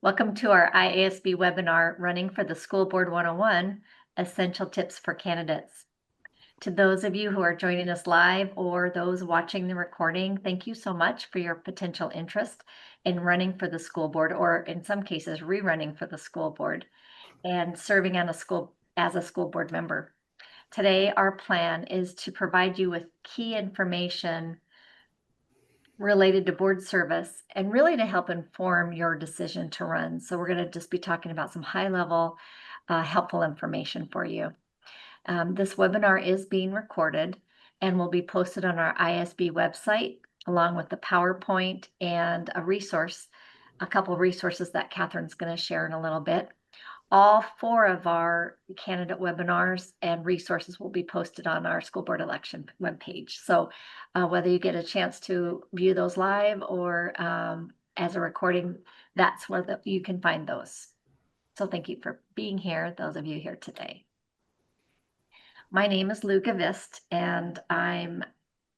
Welcome to our IASB webinar, Running for the School Board 101, Essential Tips for Candidates. To those of you who are joining us live or those watching the recording, thank you so much for your potential interest in running for the school board, or in some cases, rerunning for the school board and serving on as a school board member. Today, our plan is to provide you with key information related to board service and really to help inform your decision to run. So we're going to just be talking about some high-level helpful information for you. This webinar is being recorded and will be posted on our IASB website along with the PowerPoint and a couple of resources that Catherine's going to share in a little bit. All 4 of our candidate webinars and resources will be posted on our school board election webpage. So whether you get a chance to view those live or as a recording, that's where you can find those. So thank you for being here, those of you here today. My name is Lou Gavist, and I'm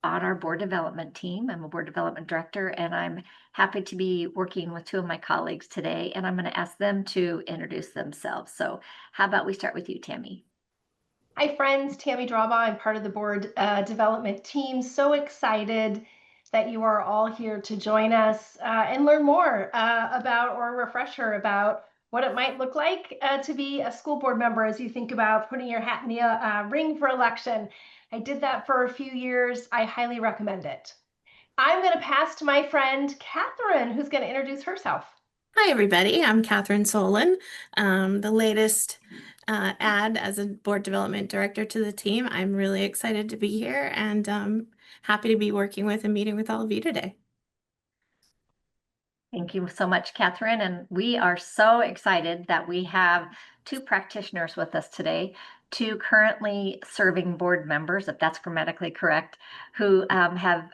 on our board development team. I'm a board development director, and I'm happy to be working with 2 of my colleagues today, and I'm going to ask them to introduce themselves. So how about we start with you, Tammy? Hi, friends. Tammy Draba. I'm part of the board development team. So excited that you are all here to join us and learn more about, or a refresher about, what it might look like to be a school board member as you think about putting your hat in the ring for election. I did that for a few years. I highly recommend it. I'm going to pass to my friend, Catherine, who's going to introduce herself. Hi, everybody. I'm Catherine Solon, the latest add as a board development director to the team. I'm really excited to be here and happy to be working with and meeting with all of you today. Thank you so much, Catherine. And we are so excited that we have 2 practitioners with us today, 2 currently serving board members, if that's grammatically correct, who have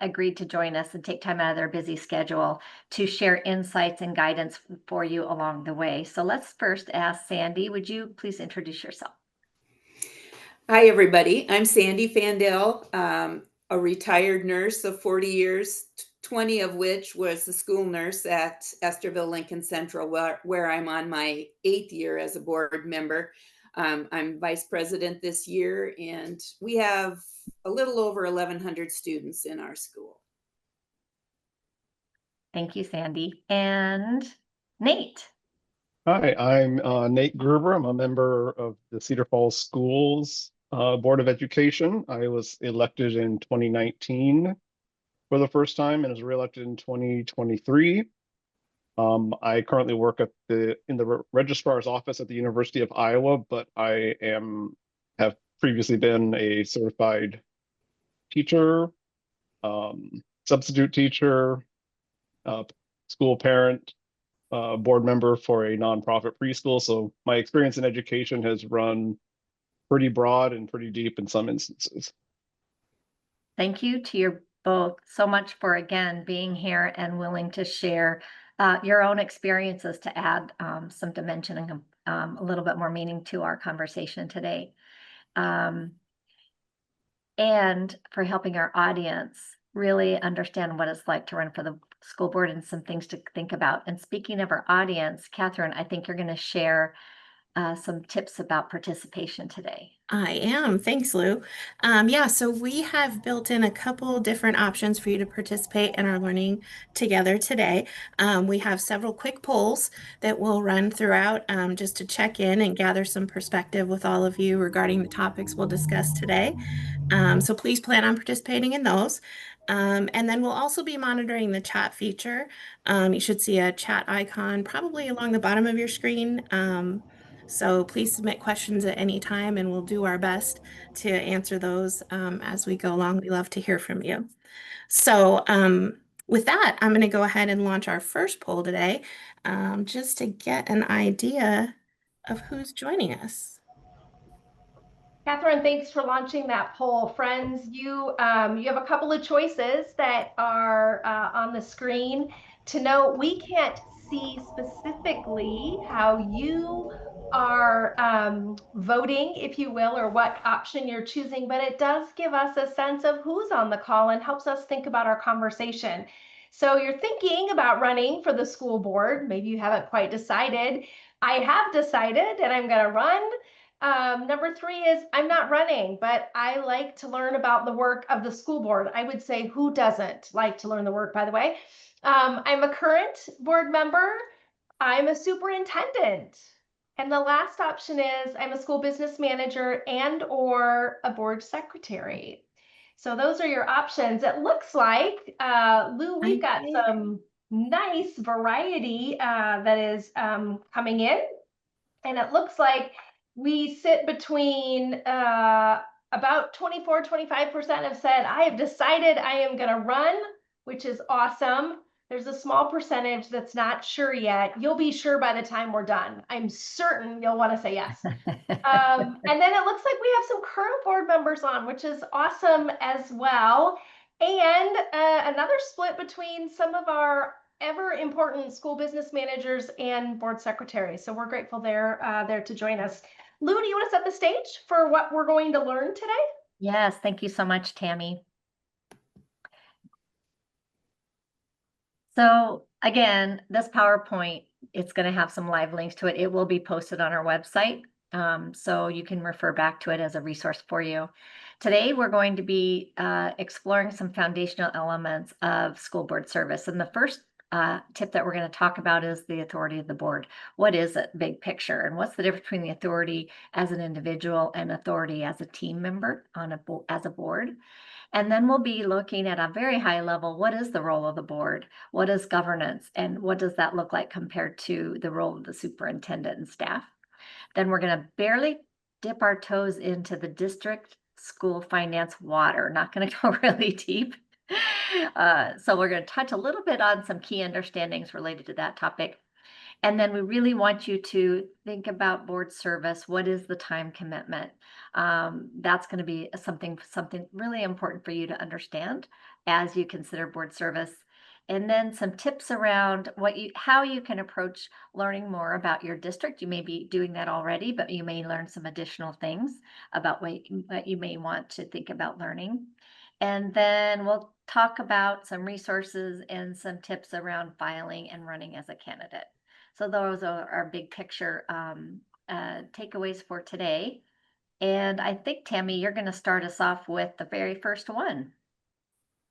agreed to join us and take time out of their busy schedule to share insights and guidance for you along the way. So let's first ask Sandy, would you please introduce yourself? Hi, everybody. I'm Sandy Fandel, a retired nurse of 40 years, 20 of which was the school nurse at Esterville Lincoln Central, where I'm on my 8th year as a board member. I'm vice president this year, and we have a little over 1,100 students in our school. Thank you, Sandy. And Nate. Hi, I'm Nate Gruber. I'm a member of the Cedar Falls Schools Board of Education. I was elected in 2019 for the first time and was reelected in 2023. I currently work in the registrar's office at the University of Iowa, but I have previously been a certified teacher, substitute teacher, school parent, board member for a nonprofit preschool. So my experience in education has run pretty broad and pretty deep in some instances. Thank you to you both so much for, again, being here and willing to share your own experiences to add some dimension and a little bit more meaning to our conversation today. And for helping our audience really understand what it's like to run for the school board and some things to think about. And speaking of our audience, Catherine, I think you're going to share some tips about participation today. I am. Thanks, Lou. Yeah, so we have built in a couple different options for you to participate in our learning together today. We have several quick polls that we'll run throughout just to check in and gather some perspective with all of you regarding the topics we'll discuss today. So please plan on participating in those. And then we'll also be monitoring the chat feature. You should see a chat icon probably along the bottom of your screen. So please submit questions at any time and we'll do our best to answer those as we go along. We love to hear from you. So with that, I'm going to go ahead and launch our first poll today just to get an idea of who's joining us. Catherine, thanks for launching that poll. Friends, you have a couple of choices that are on the screen. To note, we can't see specifically how you are voting, if you will, or what option you're choosing, but it does give us a sense of who's on the call and helps us think about our conversation. So you're thinking about running for the school board. Maybe you haven't quite decided. I have decided and I'm going to run. Number 3 is I'm not running, but I like to learn about the work of the school board. I would say, who doesn't like to learn the work, by the way? I'm a current board member. I'm a superintendent. And the last option is I'm a school business manager and or a board secretary. So those are your options. It looks like, Lou, we've got some nice variety that is coming in. And it looks like we sit between about 24-25% have said, I have decided I am going to run, which is awesome. There's a small percentage that's not sure yet. You'll be sure by the time we're done. I'm certain you'll want to say yes. And then it looks like we have some current board members on, which is awesome as well. And another split between some of our ever important school business managers and board secretaries. So we're grateful they're there to join us. Lou, do you want to set the stage for what we're going to learn today? Yes, thank you so much, Tammy. So again, this PowerPoint, it's going to have some live links to it. It will be posted on our website, so you can refer back to it as a resource for you. Today, we're going to be exploring some foundational elements of school board service. And the first tip that we're going to talk about is the authority of the board. What is it, big picture? And what's the difference between the authority as an individual and authority as a team member as a board? And then we'll be looking at a very high level, what is the role of the board? What is governance? And what does that look like compared to the role of the superintendent and staff? Then we're going to barely dip our toes into the district school finance water, not going to go really deep. So we're going to touch a little bit on some key understandings related to that topic. And then we really want you to think about board service. What is the time commitment? That's going to be something really important for you to understand as you consider board service. And then some tips around how you can approach learning more about your district. You may be doing that already, but you may learn some additional things about what you may want to think about learning. And then we'll talk about some resources and some tips around filing and running as a candidate. So those are our big picture takeaways for today. And I think, Tammy, you're going to start us off with the very first one.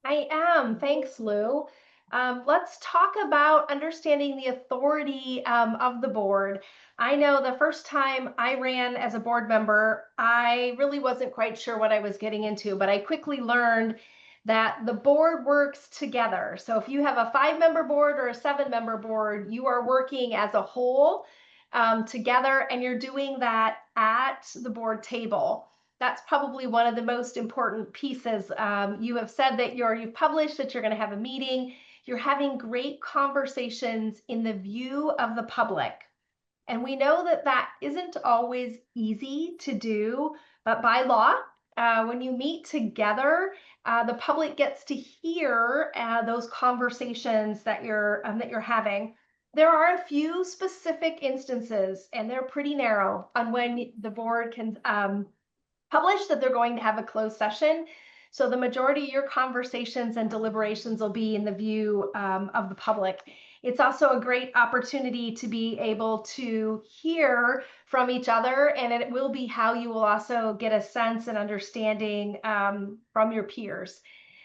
I am. Thanks, Lou. Let's talk about understanding the authority of the board. I know the first time I ran as a board member, I really wasn't quite sure what I was getting into, but I quickly learned that the board works together. So if you have a 5-member board or a 7-member board, you are working as a whole together, and you're doing that at the board table. That's probably one of the most important pieces. You have said that you've published that you're going to have a meeting. You're having great conversations in the view of the public. And we know that that isn't always easy to do, but by law, when you meet together, the public gets to hear those conversations that you're having. There are a few specific instances, and they're pretty narrow, on when the board can publish that they're going to have a closed session. So the majority of your conversations and deliberations will be in the view of the public. It's also a great opportunity to be able to hear from each other, and it will be how you will also get a sense and understanding from your peers.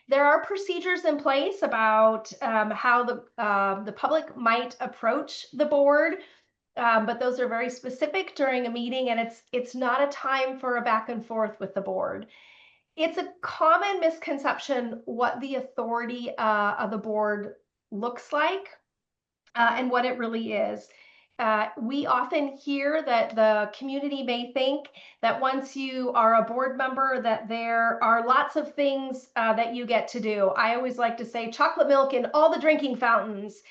There are procedures in place about how the public might approach the board. But those are very specific during a meeting, and it's not a time for a back and forth with the board. It's a common misconception what the authority of the board looks like and what it really is. We often hear that the community may think that once you are a board member that there are lots of things that you get to do. I always like to say chocolate milk in all the drinking fountains.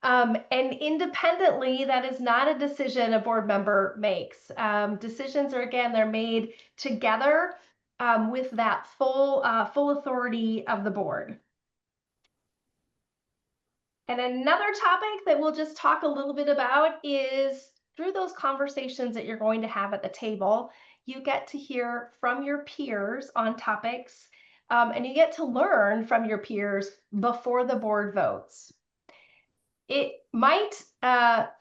And independently, that is not a decision a board member makes. Decisions are, again, they're made together with that full authority of the board. And another topic that we'll just talk a little bit about is through those conversations that you're going to have at the table, you get to hear from your peers on topics and you get to learn from your peers before the board votes. It might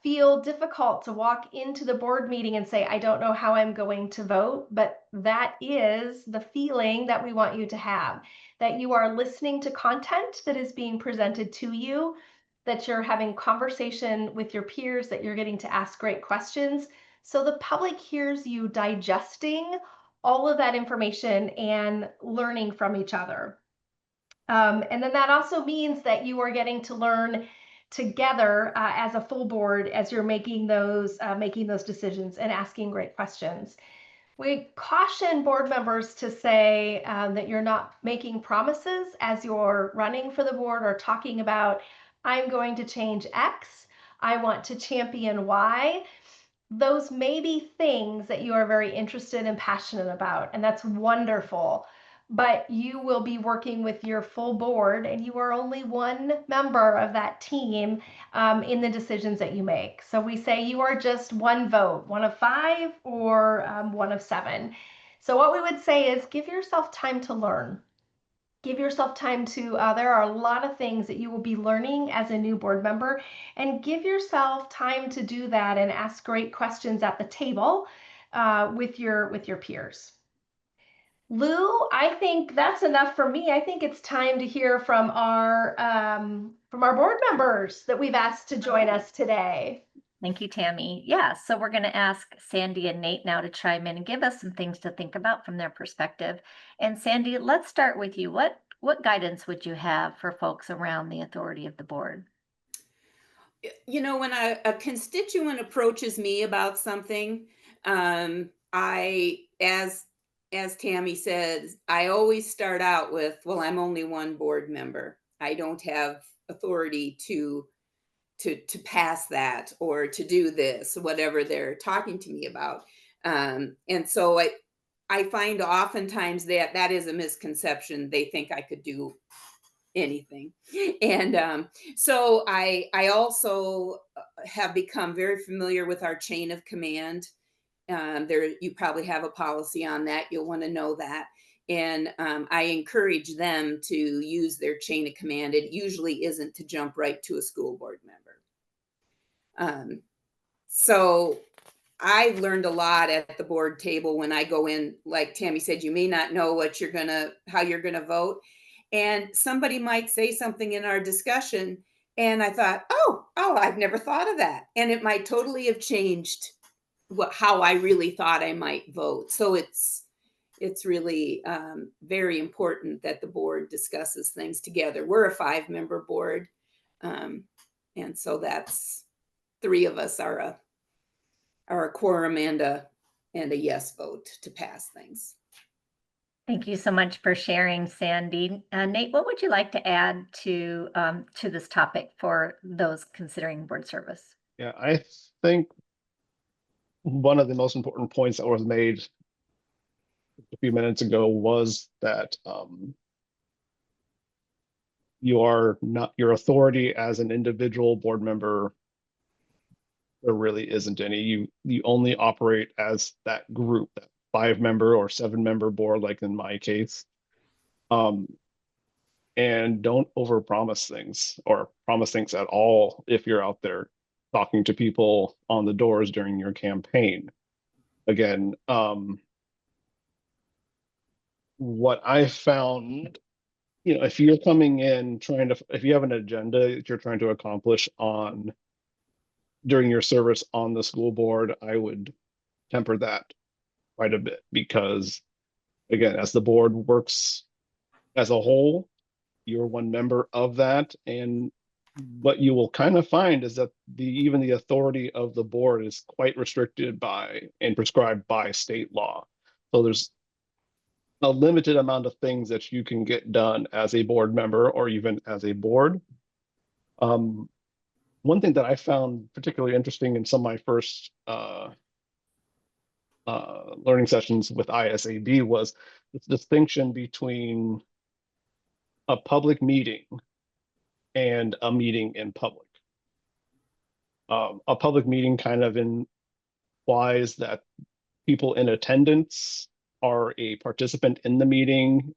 feel difficult to walk into the board meeting and say, I don't know how I'm going to vote, but that is the feeling that we want you to have, that you are listening to content that is being presented to you, that you're having conversation with your peers, that you're getting to ask great questions. So the public hears you digesting all of that information and learning from each other. And then that also means that you are getting to learn together as a full board as you're making those decisions and asking great questions. We caution board members to say that you're not making promises as you're running for the board or talking about, I'm going to change X, I want to champion Y. Those may be things that you are very interested and passionate about, and that's wonderful. But you will be working with your full board, and you are only one member of that team in the decisions that you make. So we say you are just one vote, one of 5 or one of 7. So what we would say is give yourself time to learn. Give yourself time to, there are a lot of things that you will be learning as a new board member, and give yourself time to do that and ask great questions at the table with your peers. Lou, I think that's enough for me. I think it's time to hear from our board members that we've asked to join us today. Thank you, Tammy. Yeah, so we're going to ask Sandy and Nate now to chime in and give us some things to think about from their perspective. And Sandy, let's start with you. What guidance would you have for folks around the authority of the board? You know, when a constituent approaches me about something, as Tammy says, I always start out with, well, I'm only one board member. I don't have authority to pass that or to do this, whatever they're talking to me about. And so I find oftentimes that is a misconception. They think I could do anything. And so I also have become very familiar with our chain of command. You probably have a policy on that. You'll want to know that. And I encourage them to use their chain of command. It usually isn't to jump right to a school board member. So I learned a lot at the board table when I go in. Like Tammy said, you may not know how you're gonna vote, and somebody might say something in our discussion, and I thought, oh, I've never thought of that, and it might totally have changed how I really thought I might vote. So it's really very important that the board discusses things together. We're a 5-member board, and so that's 3 of us are a quorum and a yes vote to pass things. Thank you so much for sharing, Sandy. Nate, what would you like to add to this topic for those considering board service? Yeah, I think one of the most important points that was made a few minutes ago was that your authority as an individual board member, there really isn't any. You only operate as that group, that 5-member or 7-member board, like in my case. And don't overpromise things or promise things at all if you're out there talking to people on the doors during your campaign. Again, what I found, if you're coming in if you have an agenda that you're trying to accomplish during your service on the school board, I would temper that quite a bit, because again, as the board works as a whole, you're one member of that, and what you will kind of find is that even the authority of the board is quite restricted by and prescribed by state law. So there's a limited amount of things that you can get done as a board member or even as a board. One thing that I found particularly interesting in some of my first learning sessions with IASB was the distinction between a public meeting and a meeting in public. A public meeting kind of implies that people in attendance are a participant in the meeting,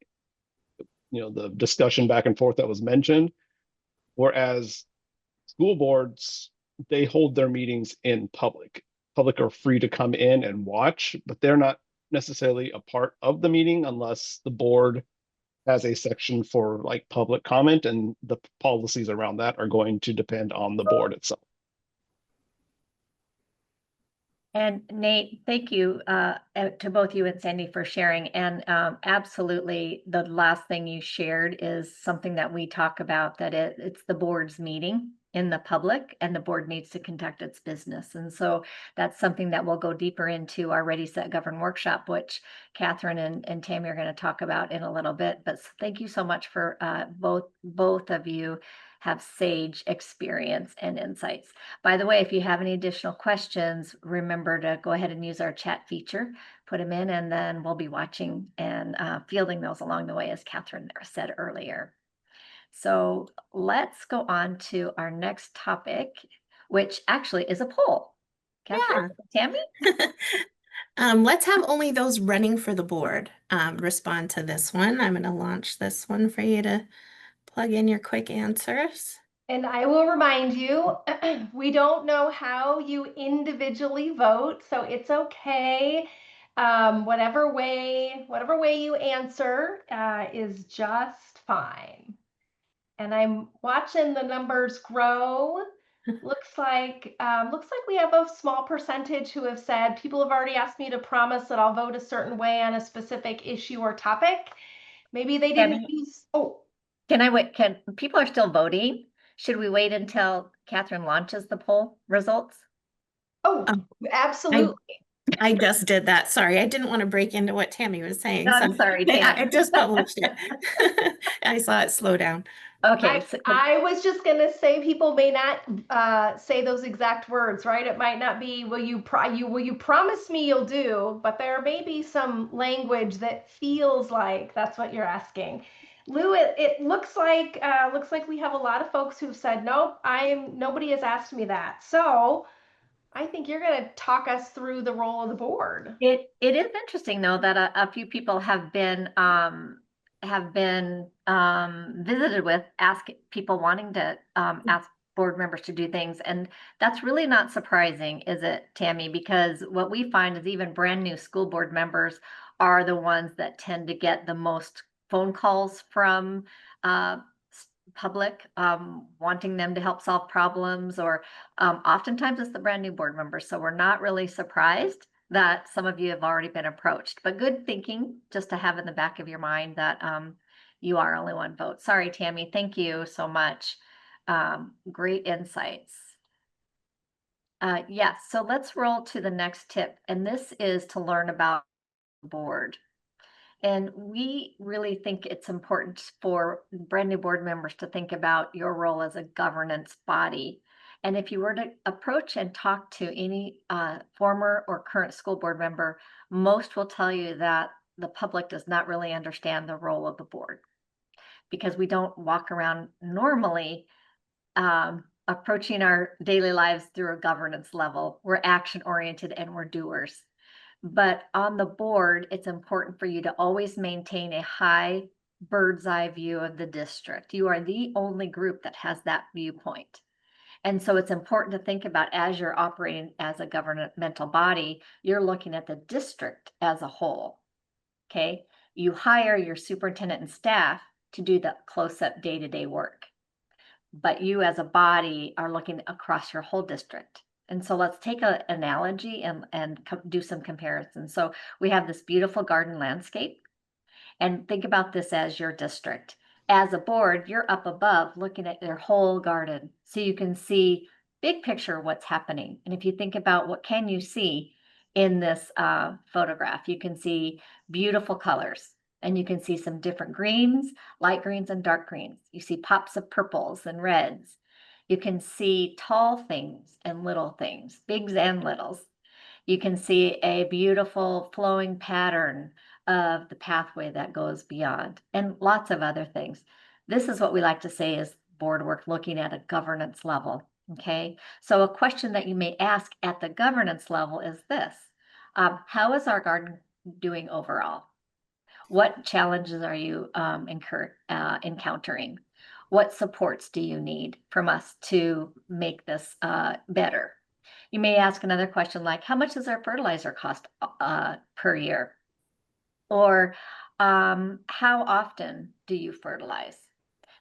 the discussion back and forth that was mentioned. Whereas school boards, they hold their meetings in public. Public are free to come in and watch, but they're not necessarily a part of the meeting unless the board has a section for like public comment, and the policies around that are going to depend on the board itself. And Nate, thank you to both you and Sandy for sharing. And absolutely, the last thing you shared is something that we talk about, that it's the board's meeting in the public, and the board needs to conduct its business. And so that's something that we'll go deeper into our Ready, Set, Govern workshop, which Catherine and Tammy are going to talk about in a little bit. But thank you so much for both of you have sage experience and insights. By the way, if you have any additional questions, remember to go ahead and use our chat feature, put them in, and then we'll be watching and fielding those along the way, as Catherine said earlier. So let's go on to our next topic, which actually is a poll. Catherine, Tammy? Let's have only those running for the board respond to this one. I'm going to launch this one for you to plug in your quick answers. And I will remind you, we don't know how you individually vote, so it's okay. Whatever way you answer is just fine. And I'm watching the numbers grow. Looks like we have a small percentage who have said, people have already asked me to promise that I'll vote a certain way on a specific issue or topic. Maybe they didn't use, Can I wait? People are still voting? Should we wait until Catherine launches the poll results? Absolutely. I just did that. Sorry, I didn't want to break into what Tammy was saying. No, I'm sorry, Tammy. I just published it. I saw it slow down. Okay. I was just going to say, people may not say those exact words, right? It might not be, will you promise me you'll do, but there may be some language that feels like that's what you're asking. Lou, it looks like we have a lot of folks who've said, nope, nobody has asked me that. So I think you're going to talk us through the role of the board. It is interesting though that a few people have been visited with people wanting to ask board members to do things, and that's really not surprising, is it, Tammy? Because what we find is even brand new school board members are the ones that tend to get the most phone calls from public wanting them to help solve problems, or oftentimes it's the brand new board members. So we're not really surprised that some of you have already been approached, but good thinking just to have in the back of your mind that you are only one vote. Sorry, Tammy. Thank you so much. Great insights. Yes, so let's roll to the next tip, and this is to learn about the board. And we really think it's important for brand new board members to think about your role as a governance body. And if you were to approach and talk to any former or current school board member, most will tell you that the public does not really understand the role of the board, because we don't walk around normally approaching our daily lives through a governance level. We're action oriented and we're doers. But on the board, it's important for you to always maintain a high bird's eye view of the district. You are the only group that has that viewpoint. And so it's important to think about, as you're operating as a governmental body, you're looking at the district as a whole. Okay. You hire your superintendent and staff to do the close-up day-to-day work, but you as a body are looking across your whole district. And so let's take an analogy and do some comparisons. So we have this beautiful garden landscape, and think about this as your district. As a board, you're up above looking at your whole garden, so you can see big picture what's happening. And if you think about what can you see in this photograph, you can see beautiful colors, and you can see some different greens, light greens and dark greens. You see pops of purples and reds. You can see tall things and little things, bigs and littles. You can see a beautiful flowing pattern of the pathway that goes beyond, and lots of other things. This is what we like to say is board work looking at a governance level. Okay, so a question that you may ask at the governance level is this: how is our garden doing overall? What challenges are you encountering? What supports do you need from us to make this better? You may ask another question like, how much does our fertilizer cost per year? Or how often do you fertilize?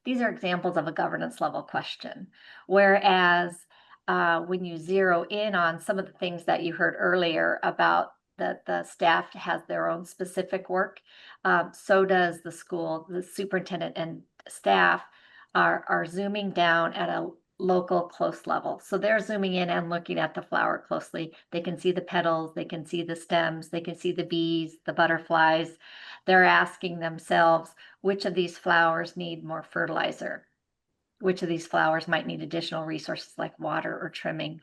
These are examples of a governance level question. Whereas when you zero in on some of the things that you heard earlier about that the staff has their own specific work, so does the school, the superintendent and staff are zooming down at a local close level. So they're zooming in and looking at the flower closely. They can see the petals, they can see the stems, they can see the bees, the butterflies. They're asking themselves, which of these flowers need more fertilizer? Which of these flowers might need additional resources like water or trimming?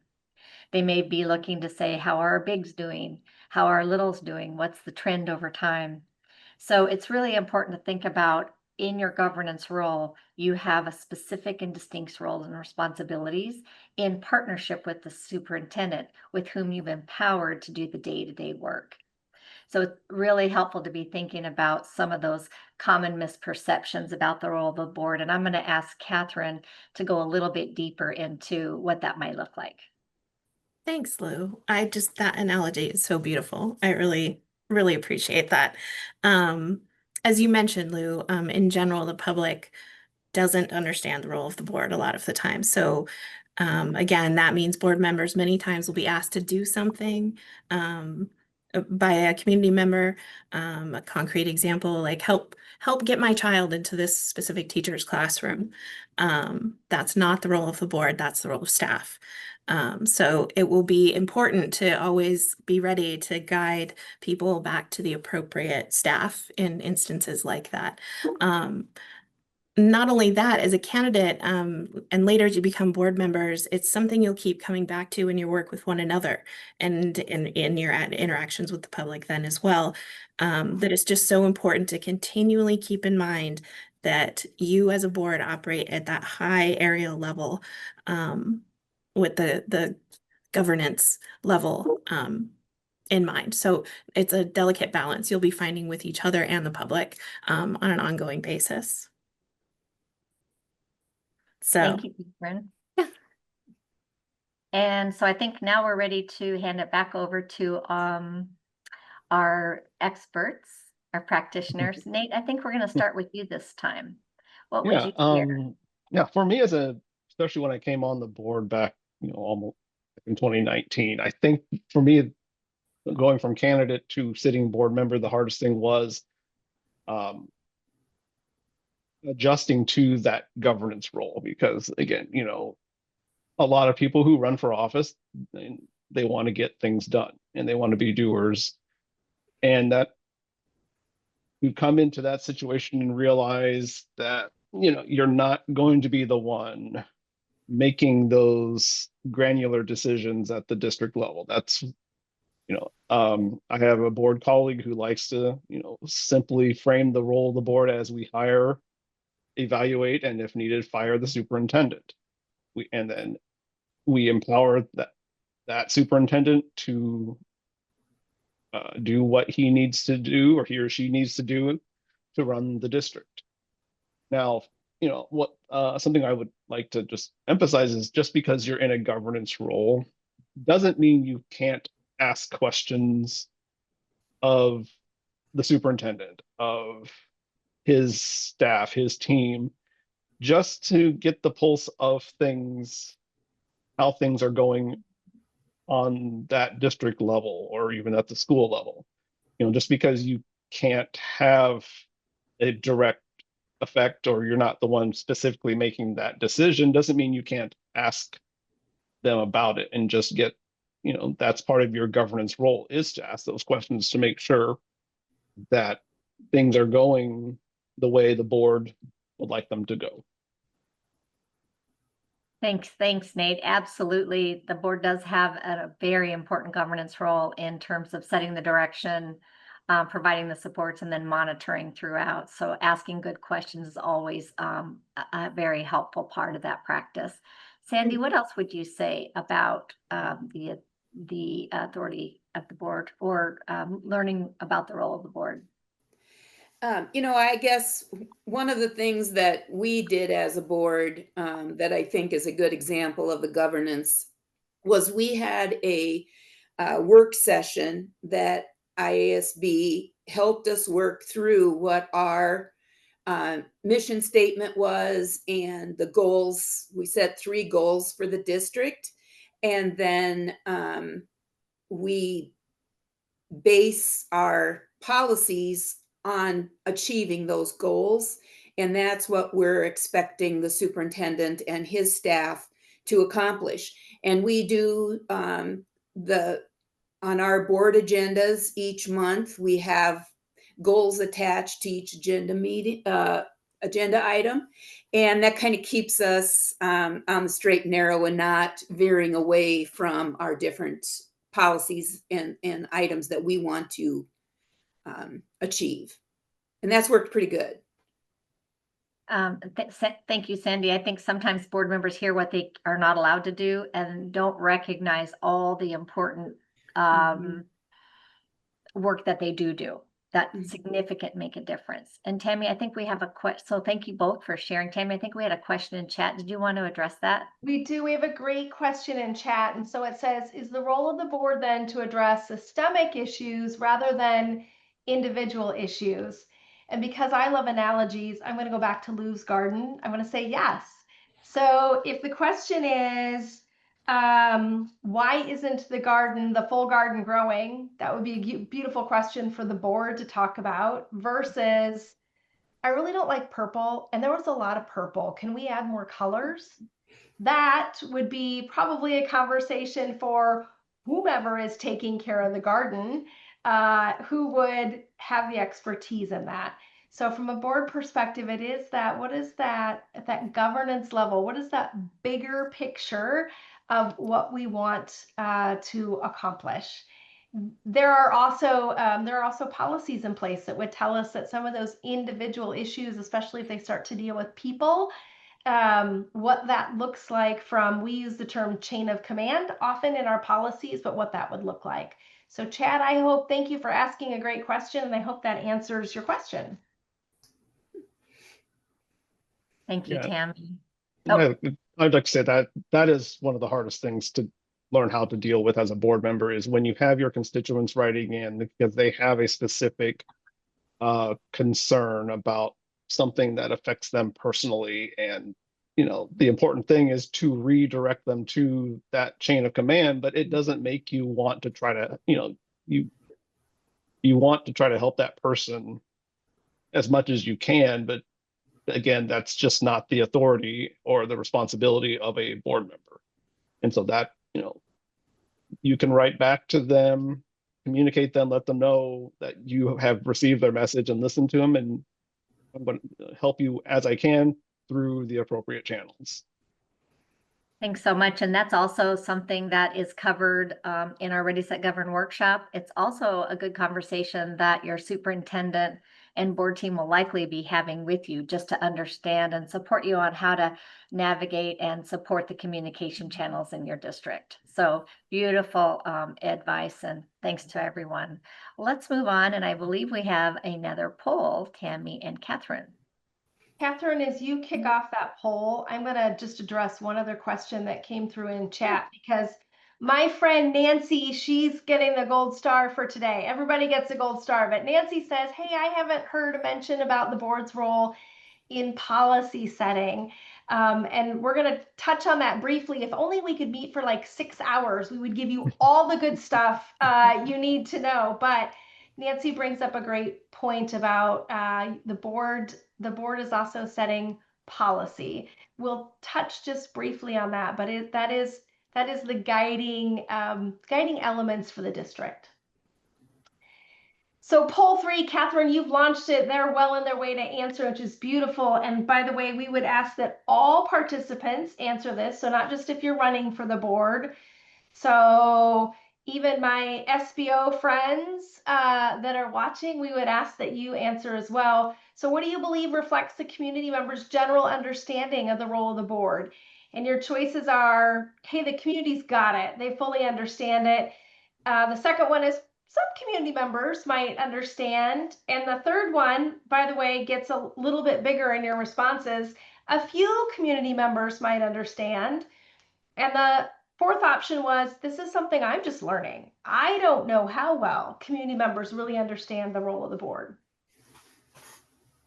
They may be looking to say, how are our bigs doing? How are our littles doing? What's the trend over time? So it's really important to think about in your governance role, you have a specific and distinct roles and responsibilities in partnership with the superintendent with whom you've empowered to do the day-to-day work. So it's really helpful to be thinking about some of those common misperceptions about the role of the board. And I'm going to ask Catherine to go a little bit deeper into what that might look like. Thanks, Lou. That analogy is so beautiful. I really, really appreciate that. As you mentioned, Lou, in general, the public doesn't understand the role of the board a lot of the time. So again, that means board members many times will be asked to do something by a community member. A concrete example, like help get my child into this specific teacher's classroom. That's not the role of the board, that's the role of staff. So it will be important to always be ready to guide people back to the appropriate staff in instances like that. Not only that, as a candidate, and later as you become board members, it's something you'll keep coming back to in your work with one another and in your interactions with the public then as well. That it's just so important to continually keep in mind that you as a board operate at that high area level with the governance level in mind. So it's a delicate balance you'll be finding with each other and the public on an ongoing basis. So Thank you, Catherine. And so I think now we're ready to hand it back over to our experts, our practitioners. Nate, I think we're going to start with you this time. What would you hear? Yeah, for me especially when I came on the board back, almost in 2019, I think for me, going from candidate to sitting board member, the hardest thing was adjusting to that governance role, because again, a lot of people who run for office, they want to get things done and they want to be doers, and that you come into that situation and realize that you're not going to be the one making those granular decisions at the district level. That's I have a board colleague who likes to simply frame the role of the board as we hire, evaluate, and if needed, fire the superintendent. And then we empower that superintendent to do what he needs to do, or he or she needs to do, to run the district. Now, what something I would like to just emphasize is, just because you're in a governance role doesn't mean you can't ask questions of the superintendent, of his staff, his team, just to get the pulse of things, how things are going on that district level or even at the school level. Just because you can't have a direct effect, or you're not the one specifically making that decision, doesn't mean you can't ask them about it and just get, that's part of your governance role, is to ask those questions to make sure that things are going the way the board would like them to go. Thanks, Nate. Absolutely. The board does have a very important governance role in terms of setting the direction, providing the supports, and then monitoring throughout. So asking good questions is always a very helpful part of that practice. Sandy, what else would you say about the authority of the board, or learning about the role of the board? I guess one of the things that we did as a board that I think is a good example of the governance was we had a work session that IASB helped us work through what our mission statement was and the goals. We set 3 goals for the district, and then we base our policies on achieving those goals. And that's what we're expecting the superintendent and his staff to accomplish. And we do on our board agendas each month, we have goals attached to each agenda item. And that kind of keeps us on the straight and narrow and not veering away from our different policies and items that we want to achieve. And that's worked pretty good. Thank you, Sandy. I think sometimes board members hear what they are not allowed to do and don't recognize all the important work that they do. That significant make a difference. And Tammy, I think we have a question. So thank you both for sharing. Tammy, I think we had a question in chat. Did you want to address that? We do. We have a great question in chat. And so it says, is the role of the board then to address systemic issues rather than individual issues? And because I love analogies, I'm going to go back to Lou's garden. I'm going to say yes. So if the question is, why isn't the full garden growing? That would be a beautiful question for the board to talk about versus, I really don't like purple. And there was a lot of purple. Can we add more colors? That would be probably a conversation for whomever is taking care of the garden, who would have the expertise in that. So from a board perspective, it is that, what is that at that governance level? What is that bigger picture of what we want to accomplish? There are also policies in place that would tell us that some of those individual issues, especially if they start to deal with people, what that looks like from, we use the term chain of command often in our policies, but what that would look like. So Chad, thank you for asking a great question, and I hope that answers your question. Thank you, Yeah. Tammy. I'd like to say that is one of the hardest things to learn how to deal with as a board member is when you have your constituents writing in because they have a specific concern about something that affects them personally. And, the important thing is to redirect them to that chain of command, but it doesn't make you want to try to, you want to try to help that person as much as you can. But again, that's just not the authority or the responsibility of a board member. And so that, you can write back to them, communicate them, let them know that you have received their message and listened to them, and I'm going to help you as I can through the appropriate channels. Thanks so much. And that's also something that is covered in our Ready, Set, Govern workshop. It's also a good conversation that your superintendent and board team will likely be having with you just to understand and support you on how to navigate and support the communication channels in your district. So beautiful advice, and thanks to everyone. Let's move on. And I believe we have another poll, Tammy and Catherine. Catherine, as you kick off that poll, I'm going to just address one other question that came through in chat, because my friend Nancy, she's getting the gold star for today. Everybody gets a gold star, but Nancy says, hey, I haven't heard a mention about the board's role in policy setting. And we're going to touch on that briefly. If only we could meet for like 6 hours, we would give you all the good stuff you need to know. But Nancy brings up a great point about the board. The board is also setting policy. We'll touch just briefly on that, but that is the guiding elements for the district. So poll 3, Catherine, you've launched it. They're well on their way to answer, which is beautiful. And by the way, we would ask that all participants answer this. So not just if you're running for the board. So even my SBO friends that are watching, we would ask that you answer as well. So what do you believe reflects the community members' general understanding of the role of the board? And your choices are, hey, the community's got it. They fully understand it. The second one is some community members might understand. And the third one, by the way, gets a little bit bigger in your responses. A few community members might understand. And the fourth option was, this is something I'm just learning. I don't know how well community members really understand the role of the board.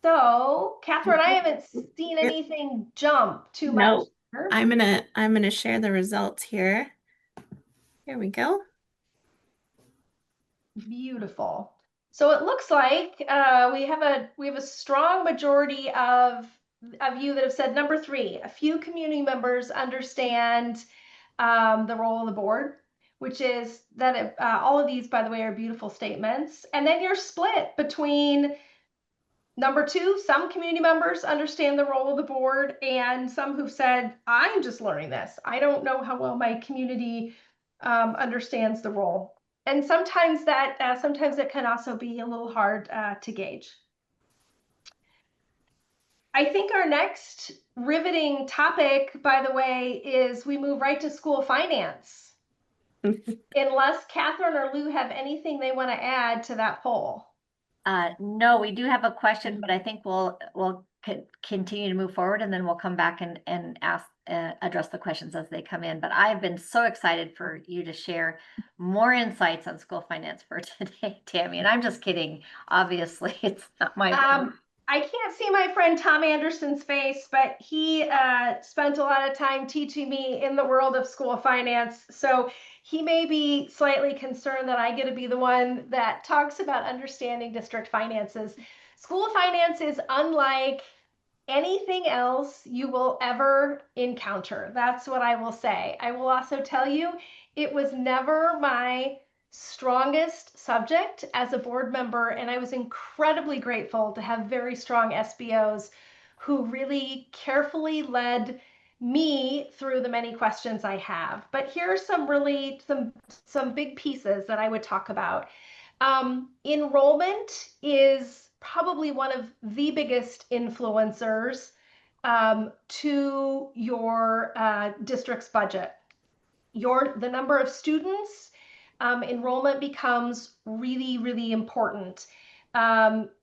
So, Catherine, I haven't seen anything jump too much. No, I'm gonna share the results here. Here we go. Beautiful. So it looks like we have a strong majority of you that have said number 3. A few community members understand the role of the board, which is that all of these, by the way, are beautiful statements. And then you're split between number 2, some community members understand the role of the board, and some who've said, I'm just learning this. I don't know how well my community understands the role. And sometimes it can also be a little hard to gauge. I think our next riveting topic, by the way, is we move right to school finance. Unless Catherine or Lou have anything they want to add to that poll. No, we do have a question, but I think we'll continue to move forward, and then we'll come back and ask address the questions as they come in. But I've been so excited for you to share more insights on school finance for today, Tammy. And I'm just kidding. Obviously, it's not my I can't see my friend Tom Anderson's face, but he spent a lot of time teaching me in the world of school finance. So he may be slightly concerned that I get to be the one that talks about understanding district finances. School finance is unlike anything else you will ever encounter. That's what I will say. I will also tell you, it was never my strongest subject as a board member, and I was incredibly grateful to have very strong SBOs who really carefully led me through the many questions I have. But here are some big pieces that I would talk about. Enrollment is probably one of the biggest influencers to your district's budget. The number of students, enrollment becomes really, really important.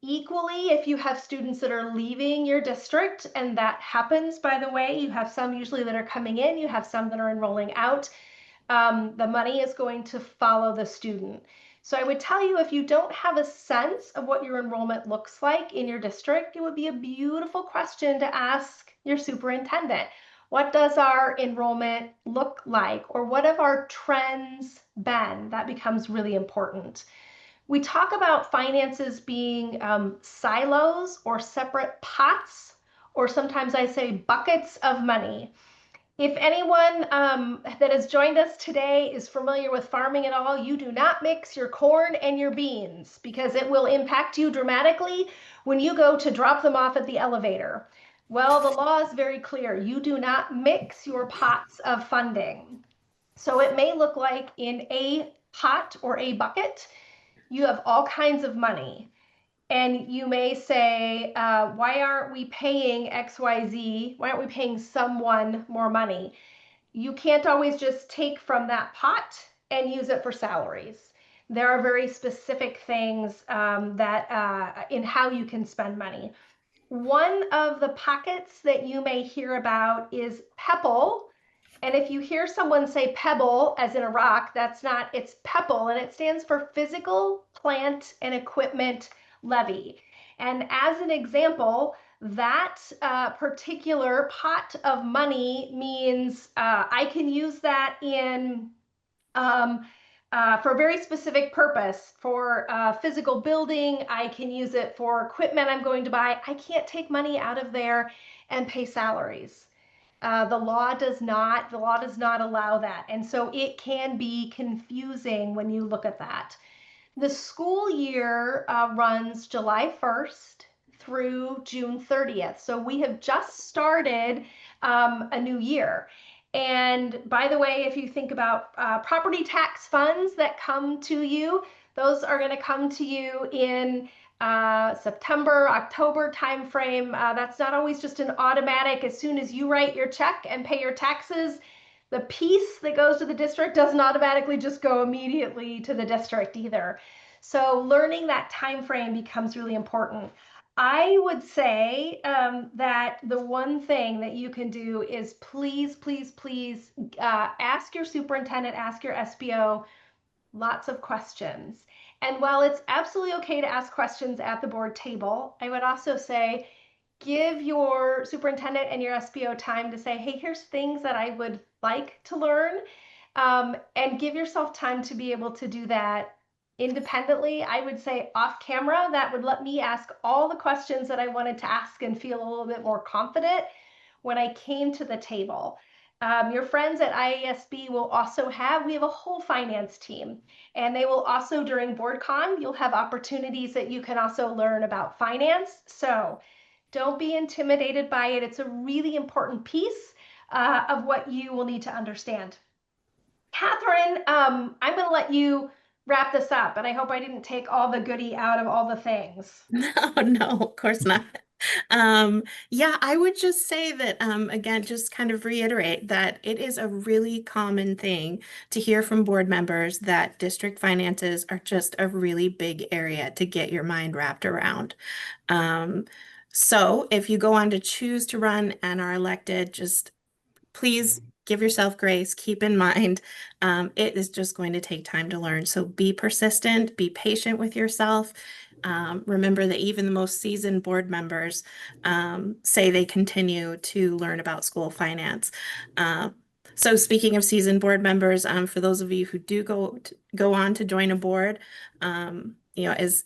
Equally, if you have students that are leaving your district, and that happens, by the way, you have some usually that are coming in, you have some that are enrolling out, the money is going to follow the student. So I would tell you, if you don't have a sense of what your enrollment looks like in your district, it would be a beautiful question to ask your superintendent. What does our enrollment look like? Or what have our trends been? That becomes really important. We talk about finances being silos or separate pots, or sometimes I say buckets of money. If anyone that has joined us today is familiar with farming at all, you do not mix your corn and your beans, because it will impact you dramatically when you go to drop them off at the elevator. Well, the law is very clear. You do not mix your pots of funding. So it may look like in a pot or a bucket, you have all kinds of money. And you may say, why aren't we paying XYZ? Why aren't we paying someone more money? You can't always just take from that pot and use it for salaries. There are very specific things in how you can spend money. One of the pockets that you may hear about is PEPL. And if you hear someone say pebble, as in a rock, it's PEPL, and it stands for Physical Plant and Equipment Levy. And as an example, that particular pot of money means I can use that in for a very specific purpose. For physical building, I can use it for equipment I'm going to buy. I can't take money out of there and pay salaries. The law does not allow that. And so it can be confusing when you look at that. The school year runs July 1st through June 30th. So we have just started a new year. And by the way, if you think about property tax funds that come to you, those are going to come to you in September, October timeframe. That's not always just an automatic, as soon as you write your check and pay your taxes, The piece that goes to the district doesn't automatically just go immediately to the district either. So learning that time frame becomes really important. I would say that the one thing that you can do is please, please, please ask your superintendent, ask your SBO lots of questions. And while it's absolutely okay to ask questions at the board table, I would also say give your superintendent and your SBO time to say, hey, here's things that I would like to learn, and give yourself time to be able to do that independently. I would say off camera, that would let me ask all the questions that I wanted to ask and feel a little bit more confident when I came to the table. Your friends at IASB will also we have a whole finance team, and they will also, during BoardCon, you'll have opportunities that you can also learn about finance. So don't be intimidated by it. It's a really important piece of what you will need to understand. Catherine, I'm going to let you wrap this up, and I hope I didn't take all the goodie out of all the things. No, no, of course not. Yeah, I would just say that, again, just kind of reiterate that it is a really common thing to hear from board members that district finances are just a really big area to get your mind wrapped around. So if you go on to choose to run and are elected, just please give yourself grace. Keep in mind, it is just going to take time to learn. So be persistent, be patient with yourself. Remember that even the most seasoned board members say they continue to learn about school finance. So speaking of seasoned board members, for those of you who do go on to join a board, you know, as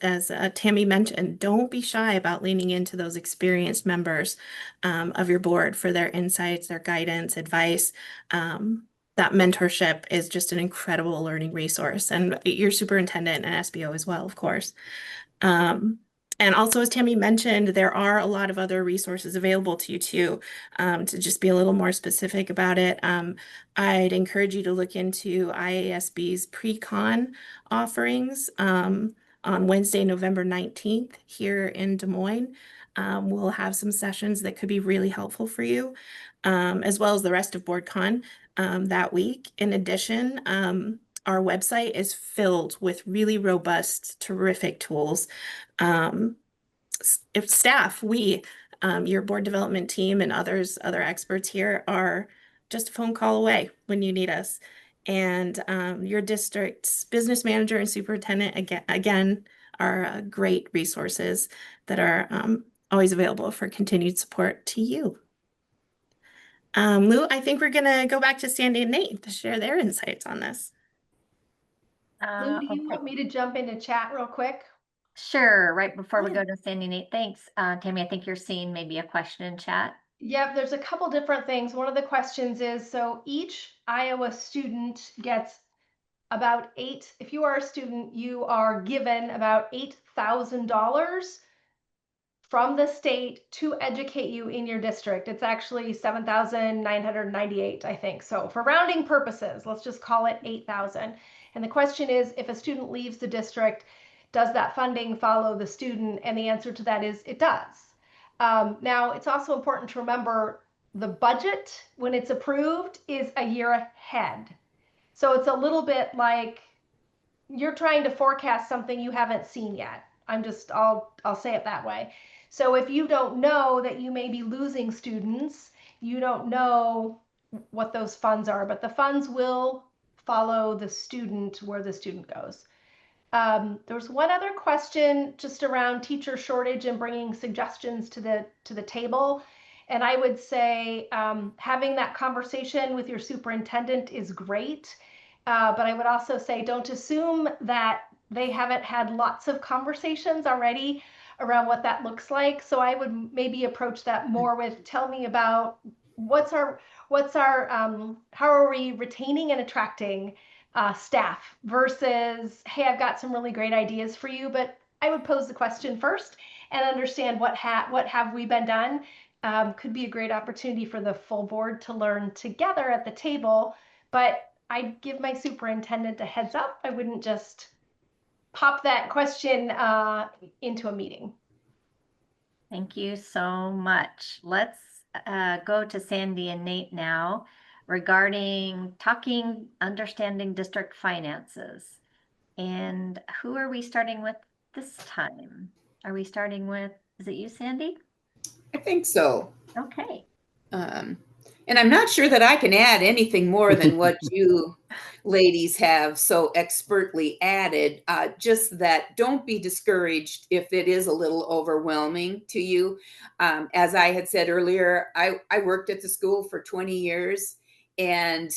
Tammy mentioned, don't be shy about leaning into those experienced members of your board for their insights, their guidance, advice. That mentorship is just an incredible learning resource, and your superintendent and SBO as well, of course. And also, as Tammy mentioned, there are a lot of other resources available to you too. To just be a little more specific about it, I'd encourage you to look into IASB's pre-con offerings. On Wednesday, November 19th, here in Des Moines, we'll have some sessions that could be really helpful for you, as well as the rest of BoardCon that week. In addition, our website is filled with really robust, terrific tools. If staff, your board development team and other experts here are just a phone call away when you need us. And your district's business manager and superintendent, again are great resources that are always available for continued support to you. Lou, I think we're going to go back to Sandy and Nate to share their insights on this. Lou, do you Okay. want me to jump into chat real quick? Sure, right before we Yeah. go to Sandy Nate, thanks. Tammy, I think you're seeing maybe a question in chat. Yep, there's a couple different things. One of the questions is, so each Iowa student gets about if you are a student, you are given about $8,000 from the state to educate you in your district. It's actually 7,998, I think. So for rounding purposes, let's just call it 8,000. And the question is, if a student leaves the district, does that funding follow the student? And the answer to that is it does. Now, it's also important to remember the budget, when it's approved, is a year ahead. So it's a little bit like you're trying to forecast something you haven't seen yet. I'll say it that way. So if you don't know that you may be losing students, you don't know what those funds are, but the funds will follow the student where the student goes. There was one other question just around teacher shortage and bringing suggestions to the table. And I would say having that conversation with your superintendent is great. But I would also say don't assume that they haven't had lots of conversations already around what that looks like. So I would maybe approach that more with, tell me about how are we retaining and attracting staff versus, hey, I've got some really great ideas for you. But I would pose the question first and understand what have we been done. Could be a great opportunity for the full board to learn together at the table. But I'd give my superintendent a heads up. I wouldn't just pop that question into a meeting. Thank you so much. Let's go to Sandy and Nate now. regarding understanding district finances. And who are we starting with this time? Are we starting with, is it you, Sandy? I think so. Okay. And I'm not sure that I can add anything more than what you ladies have so expertly added. Just that don't be discouraged if it is a little overwhelming to you. As I had said earlier, I worked at the school for 20 years and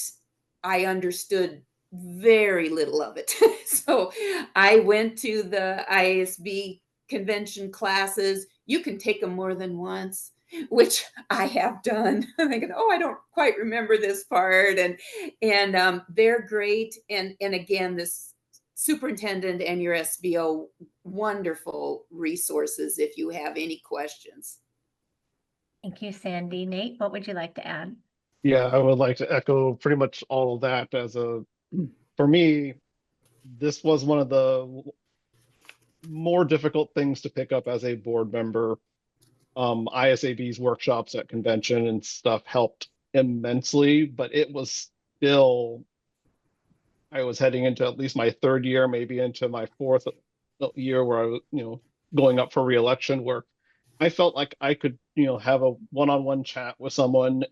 I understood very little of it. So I went to the IASB convention classes. You can take them more than once, which I have done. I'm thinking, oh, I don't quite remember this part, and they're great. And again, this superintendent and your SBO, wonderful resources if you have any questions. Thank you, Sandy. Nate, what would you like to add? Yeah, I would like to echo pretty much all of that for me, this was one of the more difficult things to pick up as a board member. ISAB's workshops at convention and stuff helped immensely, but it was still, I was heading into at least my third year, maybe into my fourth year where I was, going up for reelection, where I felt like I could, have a one-on-one chat with someone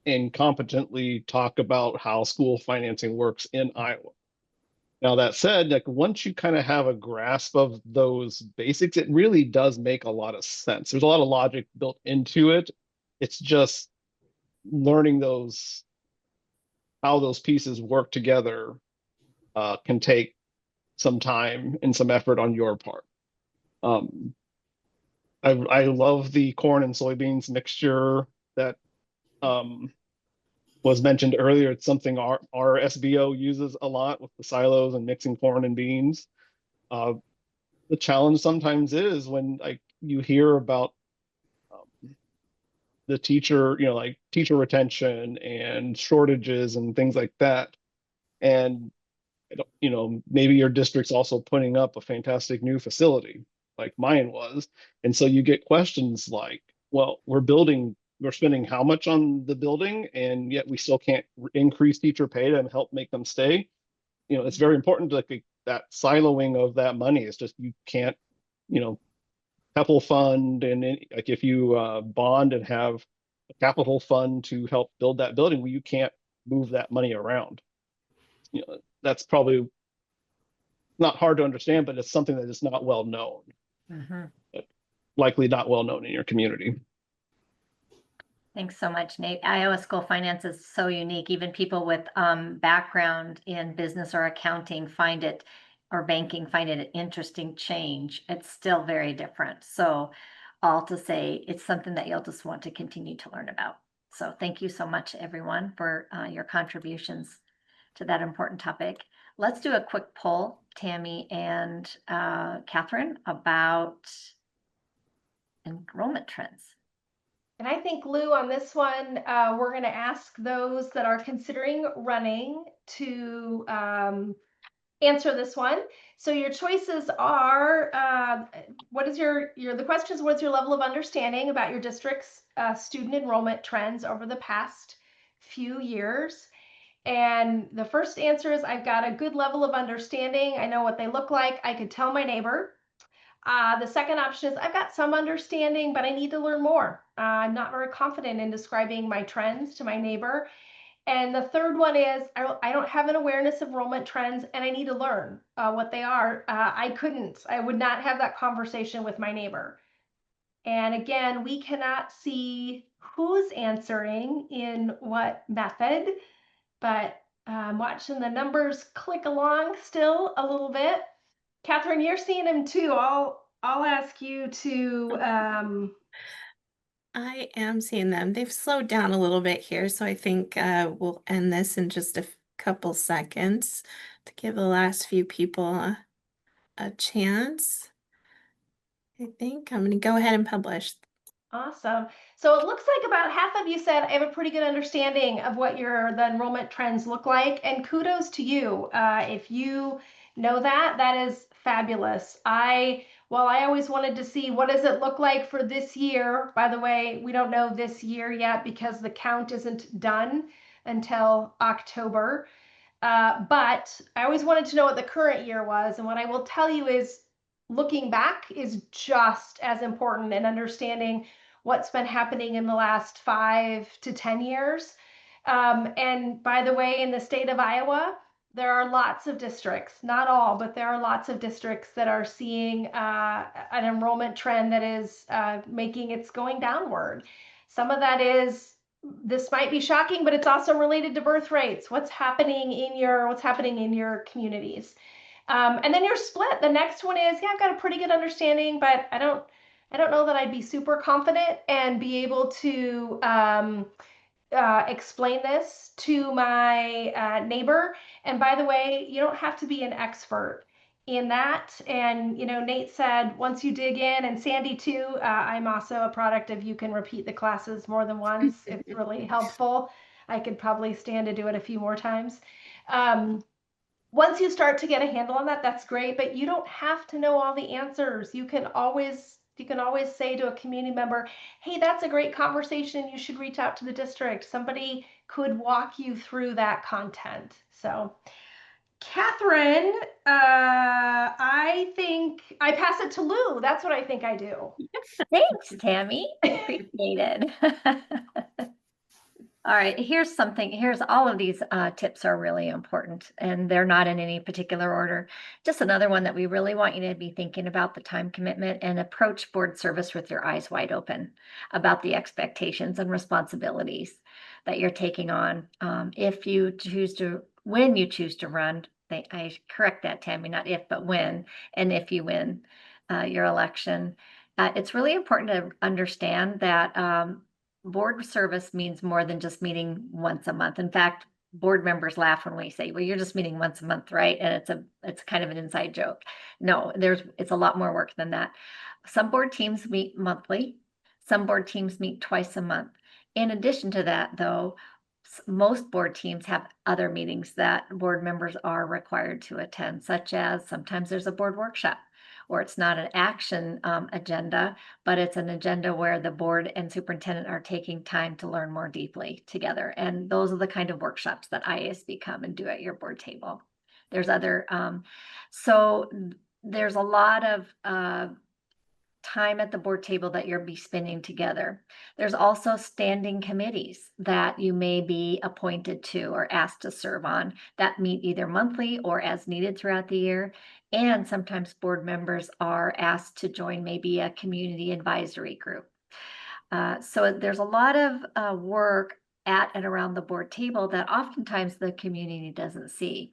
and competently talk about how school financing works in Iowa. Now, that said, like once you kind of have a grasp of those basics, it really does make a lot of sense. There's a lot of logic built into it. It's just learning how those pieces work together can take some time and some effort on your part. I love the corn and soybeans mixture that was mentioned earlier. It's something our SBO uses a lot with the silos and mixing corn and beans. The challenge sometimes is when like you hear about the teacher, like teacher retention and shortages and things like that. And maybe your district's also putting up a fantastic new facility like mine was. And so you get questions like, well, we're spending how much on the building, and yet we still can't increase teacher pay to help make them stay. It's very important to like that siloing of that money. It's just you can't, capital fund and like if you bond and have a capital fund to help build that building, well, you can't move that money around. That's probably not hard to understand, but it's something that is not well known. Likely not well known in your community. Thanks so much, Nate. Iowa school finance is so unique. Even people with background in business or accounting or banking find it an interesting change. It's still very different. So all to say, it's something that you'll just want to continue to learn about. So thank you so much, everyone, for your contributions to that important topic. Let's do a quick poll, Tammy and Catherine, about enrollment trends. And I think, Lou, on this one, we're going to ask those that are considering running to answer this one. So your choices are, the question is, what's your level of understanding about your district's student enrollment trends over the past few years? And the first answer is, I've got a good level of understanding. I know what they look like. I could tell my neighbor. The second option is I've got some understanding, but I need to learn more. I'm not very confident in describing my trends to my neighbor. And the third one is I don't have an awareness of enrollment trends and I need to learn what they are. I would not have that conversation with my neighbor. And again, we cannot see who's answering in what method, but I'm watching the numbers click along still a little bit. Catherine, you're seeing them too. I'll ask you to. I am seeing them. They've slowed down a little bit here, so I think we'll end this in just a couple seconds to give the last few people a chance. I think I'm going to go ahead and publish. Awesome. So it looks like about half of you said I have a pretty good understanding of what the enrollment trends look like, and kudos to you. If you know that is fabulous. While I always wanted to see what does it look like for this year. By the way, we don't know this year yet because the count isn't done. until October. But I always wanted to know what the current year was. And what I will tell you is looking back is just as important and understanding what's been happening in the last 5 to 10 years. And by the way, in the state of Iowa, there are lots of districts, not all, but there are lots of districts that are seeing an enrollment trend that is making it's going downward. Some of that is, this might be shocking, but it's also related to birth rates. What's happening in your communities? And then your split. The next one is, yeah, I've got a pretty good understanding, but I don't know that I'd be super confident and be able to explain this to my neighbor. And by the way, you don't have to be an expert in that. And, you know, Nate said, once you dig in, and Sandy too, I'm also a product of you can repeat the classes more than once. It's really helpful. I could probably stand to do it a few more times. Once you start to get a handle on that, that's great, but you don't have to know all the answers. You can always say to a community member, hey, that's a great conversation. You should reach out to the district. Somebody could walk you through that content. So, Catherine, I think I pass it to Lou. That's what I think I do. Thanks, Tammy. Appreciate it. All right, here's all of these tips are really important, and they're not in any particular order. Just another one that we really want you to be thinking about: the time commitment, and approach board service with your eyes wide open about the expectations and responsibilities that you're taking on. When you choose to run, I correct that, Tammy, not if, but when, and if you win your election. It's really important to understand that board service means more than just meeting once a month. In fact, board members laugh when we say, well, you're just meeting once a month, right? And it's kind of an inside joke. No, it's a lot more work than that. Some board teams meet monthly. Some board teams meet twice a month. In addition to that, though, most board teams have other meetings that board members are required to attend, such as sometimes there's a board workshop, or it's not an action agenda, but it's an agenda where the board and superintendent are taking time to learn more deeply together. And those are the kind of workshops that IASB come and do at your board table. There's other, so there's a lot of time at the board table that you'll be spending together. There's also standing committees that you may be appointed to or asked to serve on that meet either monthly or as needed throughout the year. And sometimes board members are asked to join maybe a community advisory group. So there's a lot of work at and around the board table that oftentimes the community doesn't see.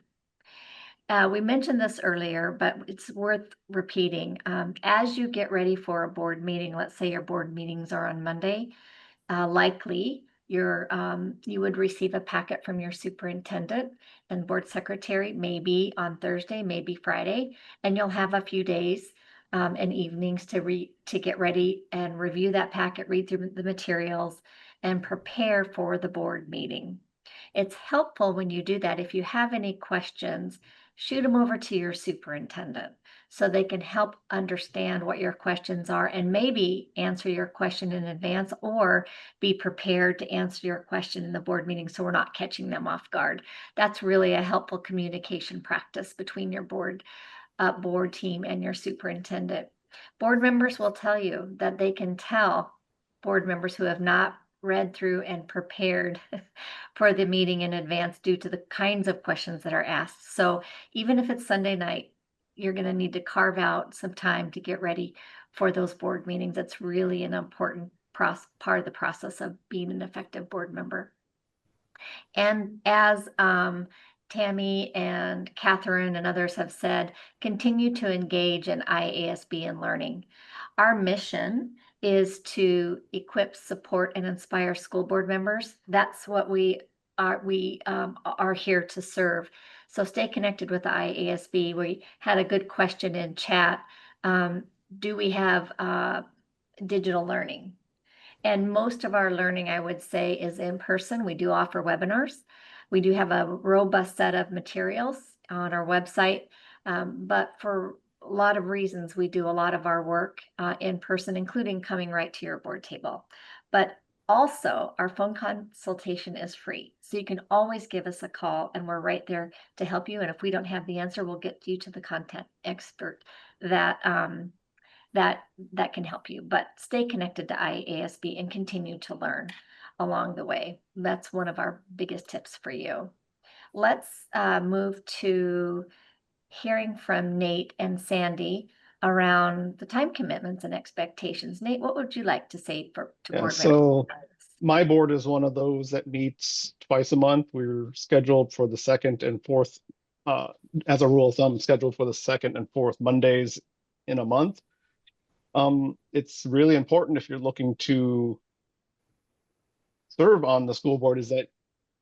We mentioned this earlier, but it's worth repeating. As you get ready for a board meeting, let's say your board meetings are on Monday, likely you would receive a packet from your superintendent and board secretary, maybe on Thursday, maybe Friday, and you'll have a few days and evenings to get ready and review that packet, read through the materials, and prepare for the board meeting. It's helpful when you do that. If you have any questions, shoot them over to your superintendent so they can help understand what your questions are and maybe answer your question in advance, or be prepared to answer your question in the board meeting so we're not catching them off guard. That's really a helpful communication practice between your board team and your superintendent. Board members will tell you that they can tell board members who have not read through and prepared for the meeting in advance due to the kinds of questions that are asked. So even if it's Sunday night, you're going to need to carve out some time to get ready for those board meetings. That's really an important part of the process of being an effective board member. And as Tammy and Catherine and others have said, continue to engage in IASB and learning. Our mission is to equip, support, and inspire school board members. That's what we are here to serve. So stay connected with the IASB. We had a good question in chat. Do we have digital learning? And most of our learning, I would say, is in person. We do offer webinars. We do have a robust set of materials on our website, but for a lot of reasons, we do a lot of our work in person, including coming right to your board table. But Also, our phone consultation is free, so you can always give us a call and we're right there to help you. And if we don't have the answer, we'll get you to the content expert that that can help you. But stay connected to IASB and continue to learn along the way. That's one of our biggest tips for you. Let's move to hearing from Nate and Sandy around the time commitments and expectations. Nate, what would you like to say to Yeah, board so members? my board is one of those that meets twice a month. We're scheduled for the second and fourth, as a rule of thumb, scheduled for the second and fourth Mondays in a month. It's really important if you're looking to serve on the school board is that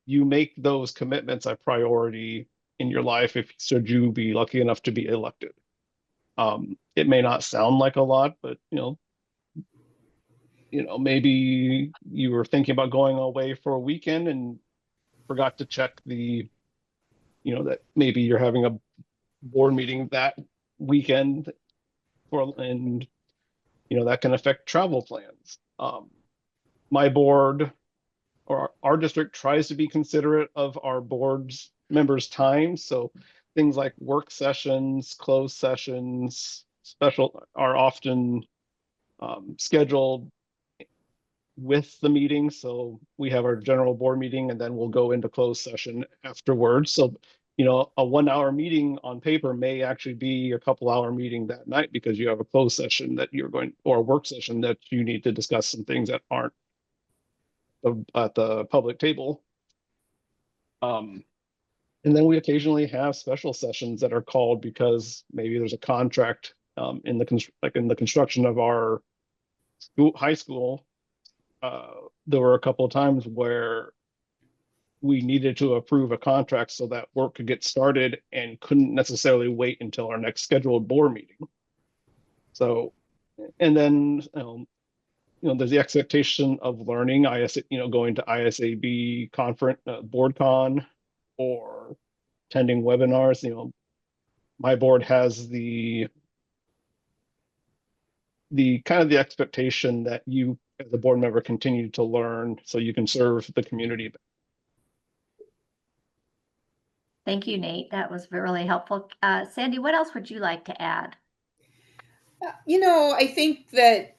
you make those commitments a priority in your life if should you be lucky enough to be elected. It may not sound like a lot, but maybe you were thinking about going away for a weekend and forgot to check that maybe you're having a board meeting that weekend and that can affect travel plans. My board or our district tries to be considerate of our board's members' time. So things like work sessions, closed sessions, special are often scheduled with the meeting. So we have our general board meeting and then we'll go into closed session afterwards. So, a 1 hour meeting on paper may actually be a couple hour meeting that night because you have a closed session that or a work session that you need to discuss some things that aren't at the public table. And then we occasionally have special sessions that are called because maybe there's a contract in the construction of our high school. There were a couple of times where we needed to approve a contract so that work could get started and couldn't necessarily wait until our next scheduled board meeting. So, and then there's the expectation of learning going to IASB conference, BoardCon, or attending webinars. My board has the kind of the expectation that you as a board member continue to learn so you can serve the community. Thank you, Nate. That was really helpful. Sandy, what else would you like to add? I think that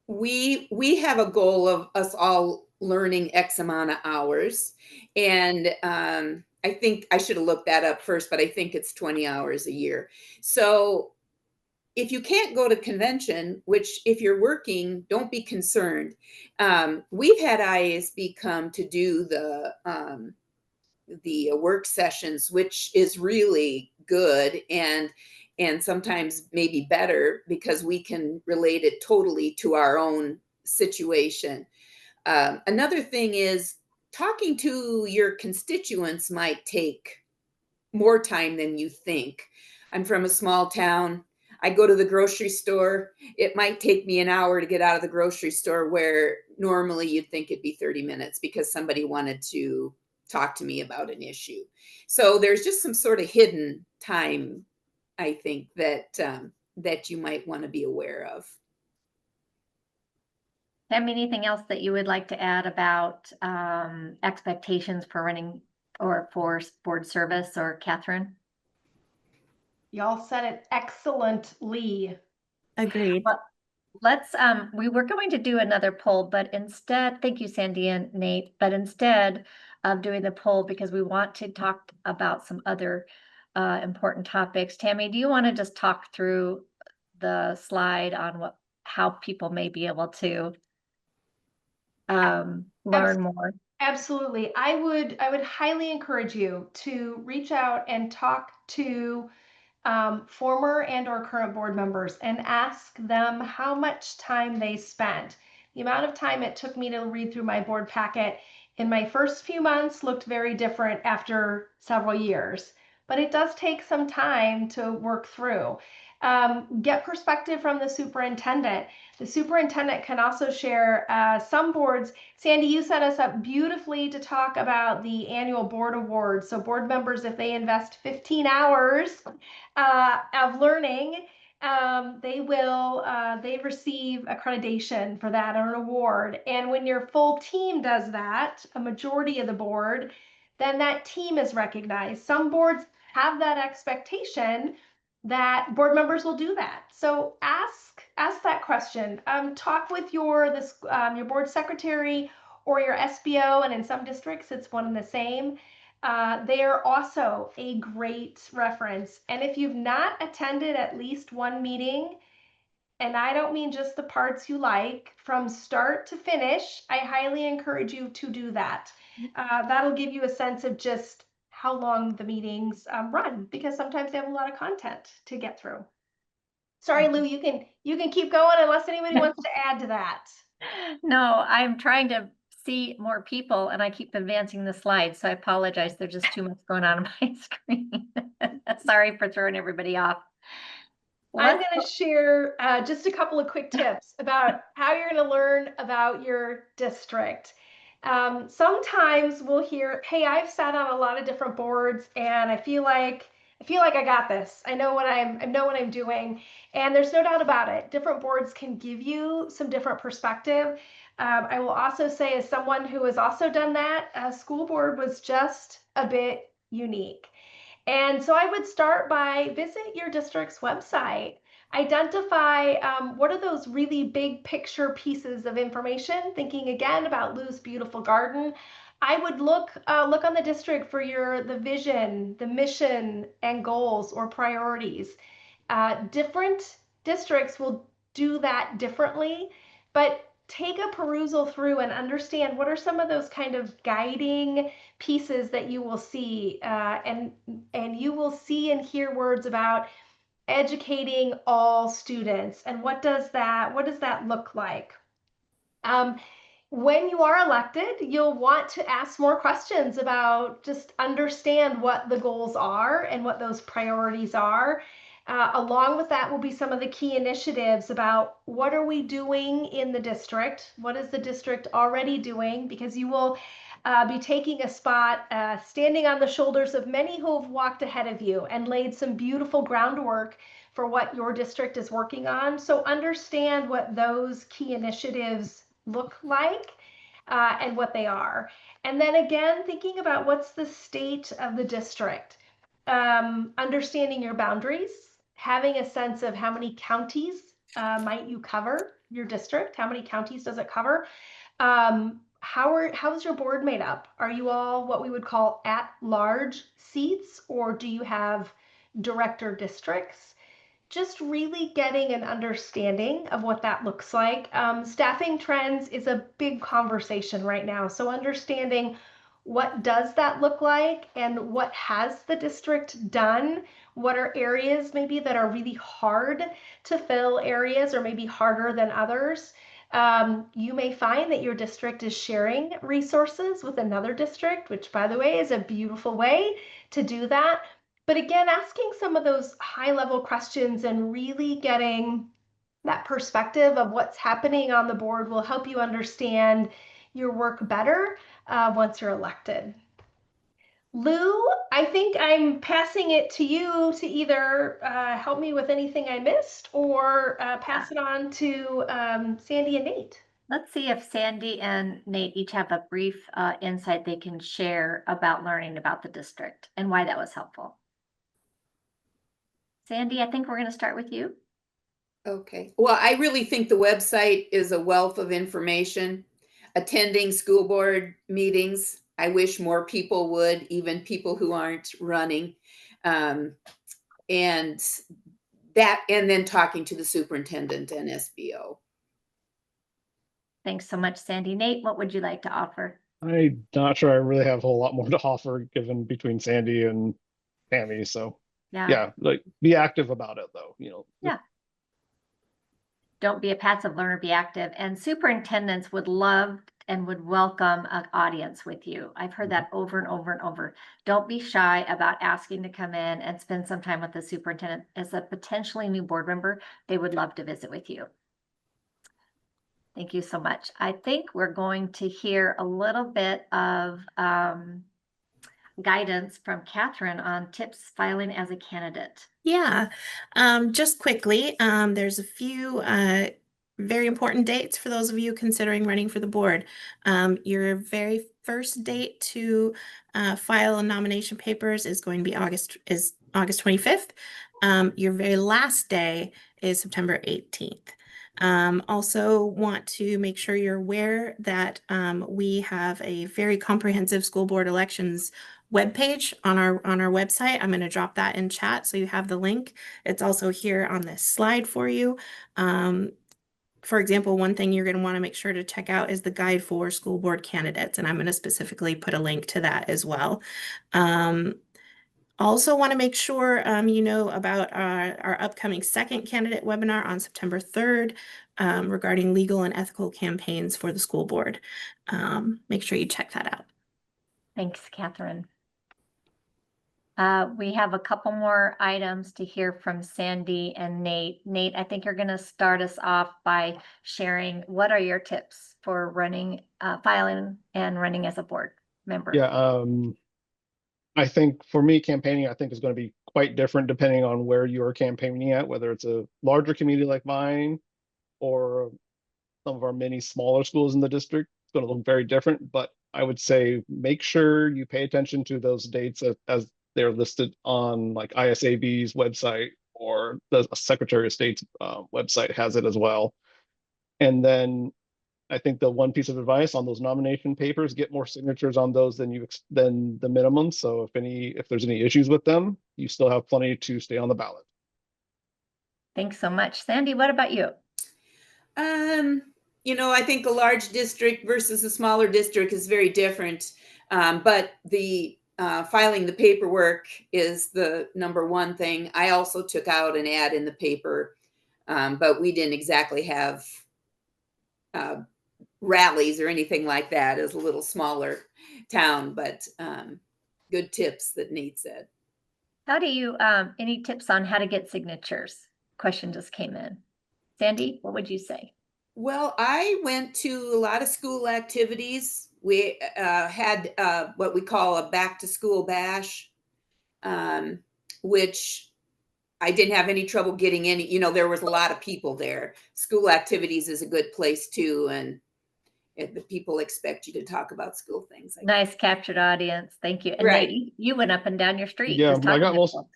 we have a goal of us all learning X amount of hours. And I think I should have looked that up first, but I think it's 20 hours a year. So if you can't go to convention, which if you're working, don't be concerned. We've had IASB come to do the work sessions, which is really good and sometimes maybe better because we can relate it totally to our own situation. Another thing is talking to your constituents might take more time than you think. I'm from a small town. I go to the grocery store. It might take me an hour to get out of the grocery store where normally you'd think it'd be 30 minutes because somebody wanted to talk to me about an issue. So there's just some sort of hidden time, I think, that you might want to be aware of. Pam, anything else that you would like to add about expectations for running or for board service, or Catherine? Y'all said it excellently. Agreed. Well, we were going to do another poll, but instead, thank you, Sandy and Nate, but instead of doing the poll, because we want to talk about some other important topics. Tammy, do you want to just talk through the slide on how people may be able to learn more? Absolutely. I would highly encourage you to reach out and talk to former and or current board members and ask them how much time they spent. The amount of time it took me to read through my board packet in my first few months looked very different after several years, but it does take some time to work through. Get perspective from the superintendent. The superintendent can also share some boards. Sandy, you set us up beautifully to talk about the annual board awards. So board members, if they invest 15 hours of learning they receive accreditation for that or an award. And when your full team does that, a majority of the board, then that team is recognized. Some boards have that expectation that board members will do that. So ask that question. Talk with your board secretary or your SBO, and in some districts it's one and the same. They are also a great reference. And if you've not attended at least one meeting, and I don't mean just the parts you like, from start to finish, I highly encourage you to do that. That'll give you a sense of just how long the meetings run, because sometimes they have a lot of content to get through. Sorry, Lou, you can keep going unless anybody wants to add to that. No, I'm trying to see more people and I keep advancing the slides, so I apologize. There's just too much going on my screen. Sorry for throwing everybody off. I'm going to share just a couple of quick tips about how you're going to learn about your district. Sometimes we'll hear, hey, I've sat on a lot of different boards and I feel like I got this. I know what I'm doing. And there's no doubt about it. Different boards can give you some different perspective. I will also say, as someone who has also done that, a school board was just a bit unique. And so I would start by visit your district's website. Identify what are those really big picture pieces of information. Thinking again about Lou's beautiful garden, I would look on the district for the vision, the mission, and goals or priorities. Different districts will do that differently, but take a perusal through and understand what are some of those kind of guiding pieces that you will see, and you will see and hear words about educating all students, and what does that look like? When you are elected, you'll want to ask more questions about, just understand what the goals are and what those priorities are. Along with that will be some of the key initiatives about what are we doing in the district? What is the district already doing? Because you will be taking a spot, standing on the shoulders of many who have walked ahead of you and laid some beautiful groundwork for what your district is working on. So understand what those key initiatives look like and what they are. And then again, thinking about what's the state of the district. Understanding your boundaries, having a sense of how many counties might you cover your district, how many counties does it cover? How's your board made up? Are you all what we would call at-large seats, or do you have director districts? Just really getting an understanding of what that looks like. Staffing trends is a big conversation right now. So understanding what does that look like and what has the district done? What are areas maybe that are really hard to fill areas, or maybe harder than others? You may find that your district is sharing resources with another district, which, by the way, is a beautiful way to do that. But again, asking some of those high-level questions and really getting that perspective of what's happening on the board will help you understand your work better once you're elected. Lou, I think I'm passing it to you to either help me with anything I missed, or pass it on to Sandy and Nate. Let's see if Sandy and Nate each have a brief insight they can share about learning about the district and why that was helpful. Sandy, I think we're going to start with you. Okay. Well, I really think the website is a wealth of information. Attending school board meetings, I wish more people would, even people who aren't running. And then talking to the superintendent and SBO. Thanks so much, Sandy. Nate, what would you like to offer? I'm not sure I really have a whole lot more to offer given between Sandy and Tammy. So yeah, like, be active about it though, Yeah. Don't be a passive learner, be active. And superintendents would love and would welcome an audience with you. I've heard that over and over and over. Don't be shy about asking to come in and spend some time with the superintendent. As a potentially new board member, they would love to visit with you. Thank you so much. I think we're going to hear a little bit of guidance from Catherine on tips filing as a candidate. Yeah, just quickly, there's a few very important dates for those of you considering running for the board. Your very first date to file nomination papers is going to be August 25th. Your very last day is September 18th. Also want to make sure you're aware that we have a very comprehensive school board elections webpage on our website. I'm going to drop that in chat so you have the link. It's also here on this slide for you. For example, one thing you're going to want to make sure to check out is the guide for school board candidates, and I'm going to specifically put a link to that as well. Also want to make sure you know about our upcoming second candidate webinar on September 3rd regarding legal and ethical campaigns for the school board. Make sure you check that out. Thanks, Catherine. We have a couple more items to hear from Sandy and Nate. Nate, I think you're going to start us off by sharing what are your tips for running, filing and running as a board member? Yeah, I think for me, campaigning, I think is going to be quite different depending on where you're campaigning at, whether it's a larger community like mine or some of our many smaller schools in the district. It's going to look very different, but I would say make sure you pay attention to those dates as they're listed on like IASB's website, or the Secretary of State's website has it as well. And then I think the one piece of advice on those nomination papers, get more signatures on those than the minimum. So if there's any issues with them, you still have plenty to stay on the ballot. Thanks so much. Sandy, what about you? You know, I think a large district versus a smaller district is very different. But the filing the paperwork is the number one thing. I also took out an ad in the paper, but we didn't exactly have rallies or anything like that as a little smaller town, but good tips that Nate said. How do you, any tips on how to get signatures? Question just came in. Sandy, what would you say? Well, I went to a lot of school activities. We had what we call a back to school bash, which I didn't have any trouble getting any, you know, there was a lot of people there. School activities is a good place too. And the people expect you to talk about school things. Nice captured audience. Thank you. And Right. Nate, you went up and down your street. Yeah, just I got talking to most, folks.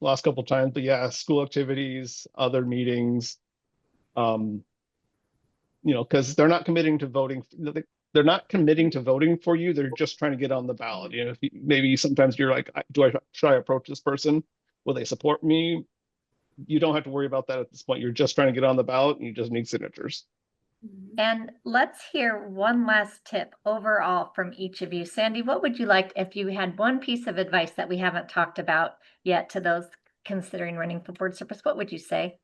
last couple of times, but yeah, school activities, other meetings, because they're not committing to voting. They're not committing to voting for you. They're just trying to get on the ballot. You know, maybe sometimes you're like, should I approach this person? Will they support me? You don't have to worry about that at this point. You're just trying to get on the ballot, and you just need signatures. And let's hear one last tip overall from each of you. Sandy, what would you like if you had one piece of advice that we haven't talked about yet to those considering running for board service? What would you say?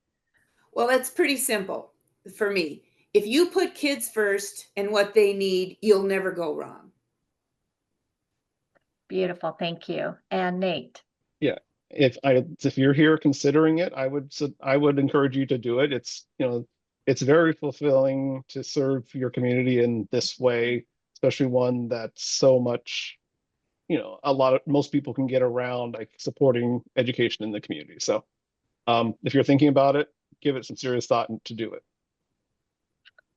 Well, that's pretty simple for me. If you put kids first and what they need, you'll never go wrong. Beautiful. Thank you. And Nate. Yeah. If you're here considering it, I would encourage you to do it. It's very fulfilling to serve your community in this way, especially one that's so much, most people can get around, like supporting education in the community. So if you're thinking about it, give it some serious thought to do it.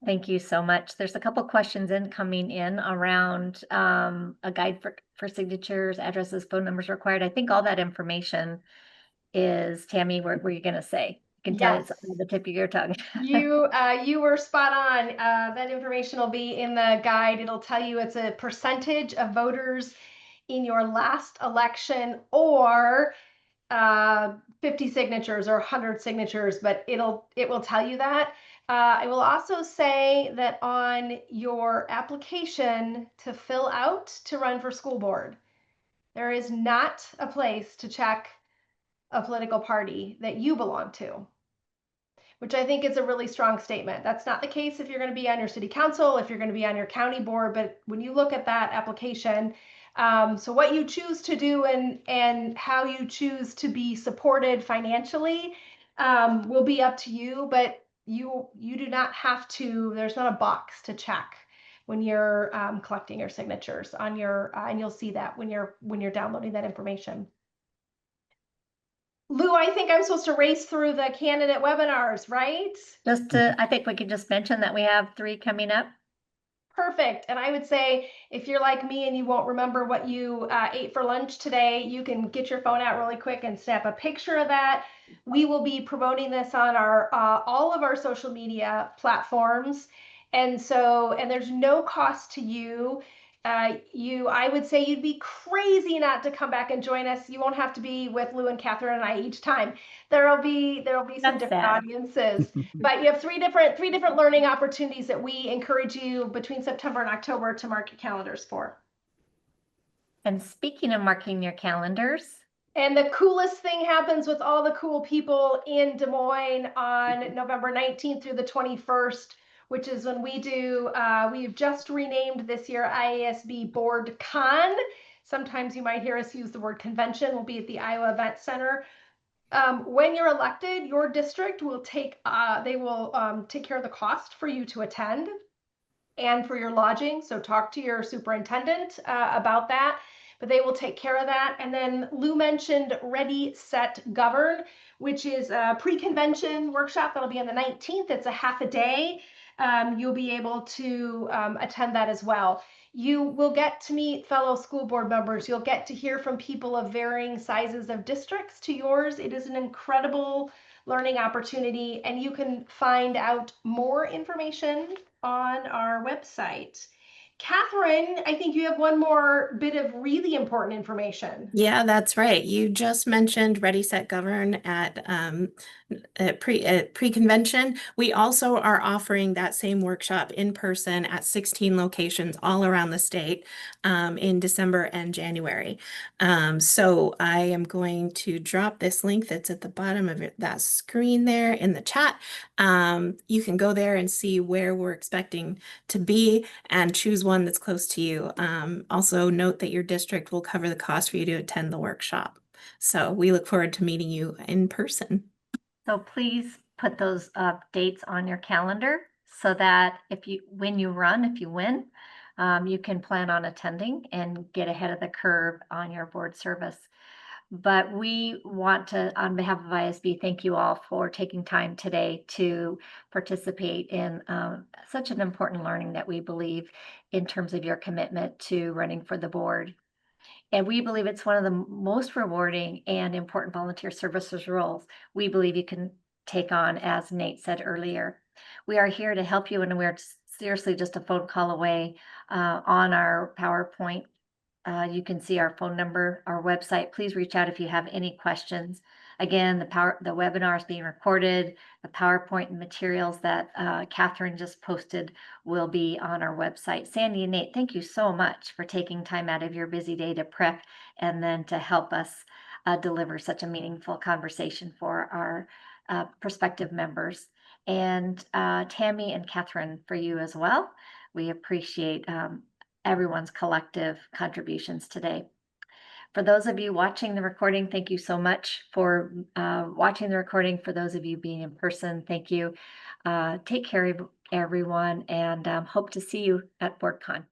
Thank you so much. There's a couple questions coming in around a guide for signatures, addresses, phone numbers required. I think all that information is, Tammy, what were you going to say? You can tell it's on the tip of your tongue. You were spot on. That information will be in the guide. It'll tell you it's a percentage of voters in your last election, or 50 signatures or 100 signatures, but it will tell you that. I will also say that on your application to fill out to run for school board, there is not a place to check a political party that you belong to, which I think is a really strong statement. That's not the case if you're going to be on your city council, if you're going to be on your county board, but when you look at that application, so what you choose to do and how you choose to be supported financially will be up to you, but you do not have to, there's not a box to check. when you're collecting your signatures on your, and you'll see that when you're downloading that information. Lou, I think I'm supposed to race through the candidate webinars, right? I think we could just mention that we have 3 coming up. Perfect. And I would say if you're like me and you won't remember what you ate for lunch today, you can get your phone out really quick and snap a picture of that. We will be promoting this on our all of our social media platforms. And there's no cost to you. I would say you'd be crazy not to come back and join us. You won't have to be with Lou and Catherine and I each time. There'll be some That's different sad. audiences, but you have three different learning opportunities that we encourage you between September and October to mark your calendars for. And speaking of marking your calendars, And the coolest thing happens with all the cool people in Des Moines on November 19th through the 21st, which is when we do, we've just renamed this year IASB Board Con. Sometimes you might hear us use the word convention. We'll be at the Iowa Event Center. When you're elected, your district will take care of the cost for you to attend and for your lodging. So talk to your superintendent about that, but they will take care of that. And then Lou mentioned Ready, Set, Govern, which is a pre-convention workshop that'll be on the 19th. It's a half a day. You'll be able to attend that as well. You will get to meet fellow school board members. You'll get to hear from people of varying sizes of districts to yours. It is an incredible learning opportunity, and you can find out more information on our website. Catherine, I think you have one more bit of really important information. Yeah, that's right. You just mentioned Ready, Set, Govern at pre-convention. We also are offering that same workshop in person at 16 locations all around the state in December and January. So I am going to drop this link that's at the bottom of that screen there in the chat. You can go there and see where we're expecting to be and choose one that's close to you. Also note that your district will cover the cost for you to attend the workshop. So we look forward to meeting you in person. so please put those dates on your calendar so that when you win, you can plan on attending and get ahead of the curve on your board service. But we want to, on behalf of IASB, thank you all for taking time today to participate in such an important learning that we believe in terms of your commitment to running for the board. And we believe it's one of the most rewarding and important volunteer services roles we believe you can take on, as Nate said earlier. We are here to help you, and we're seriously just a phone call away. On our PowerPoint, you can see our phone number, our website. Please reach out if you have any questions. Again, the webinar is being recorded. The PowerPoint materials that Catherine just posted will be on our website. Sandy and Nate, thank you so much for taking time out of your busy day to prep and then to help us deliver such a meaningful conversation for our prospective members. And Tammy and Catherine, for you as well. We appreciate everyone's collective contributions today. For those of you watching the recording, thank you so much for watching the recording. For those of you being in person, thank you. Take care, everyone, and hope to see you at BoardCon.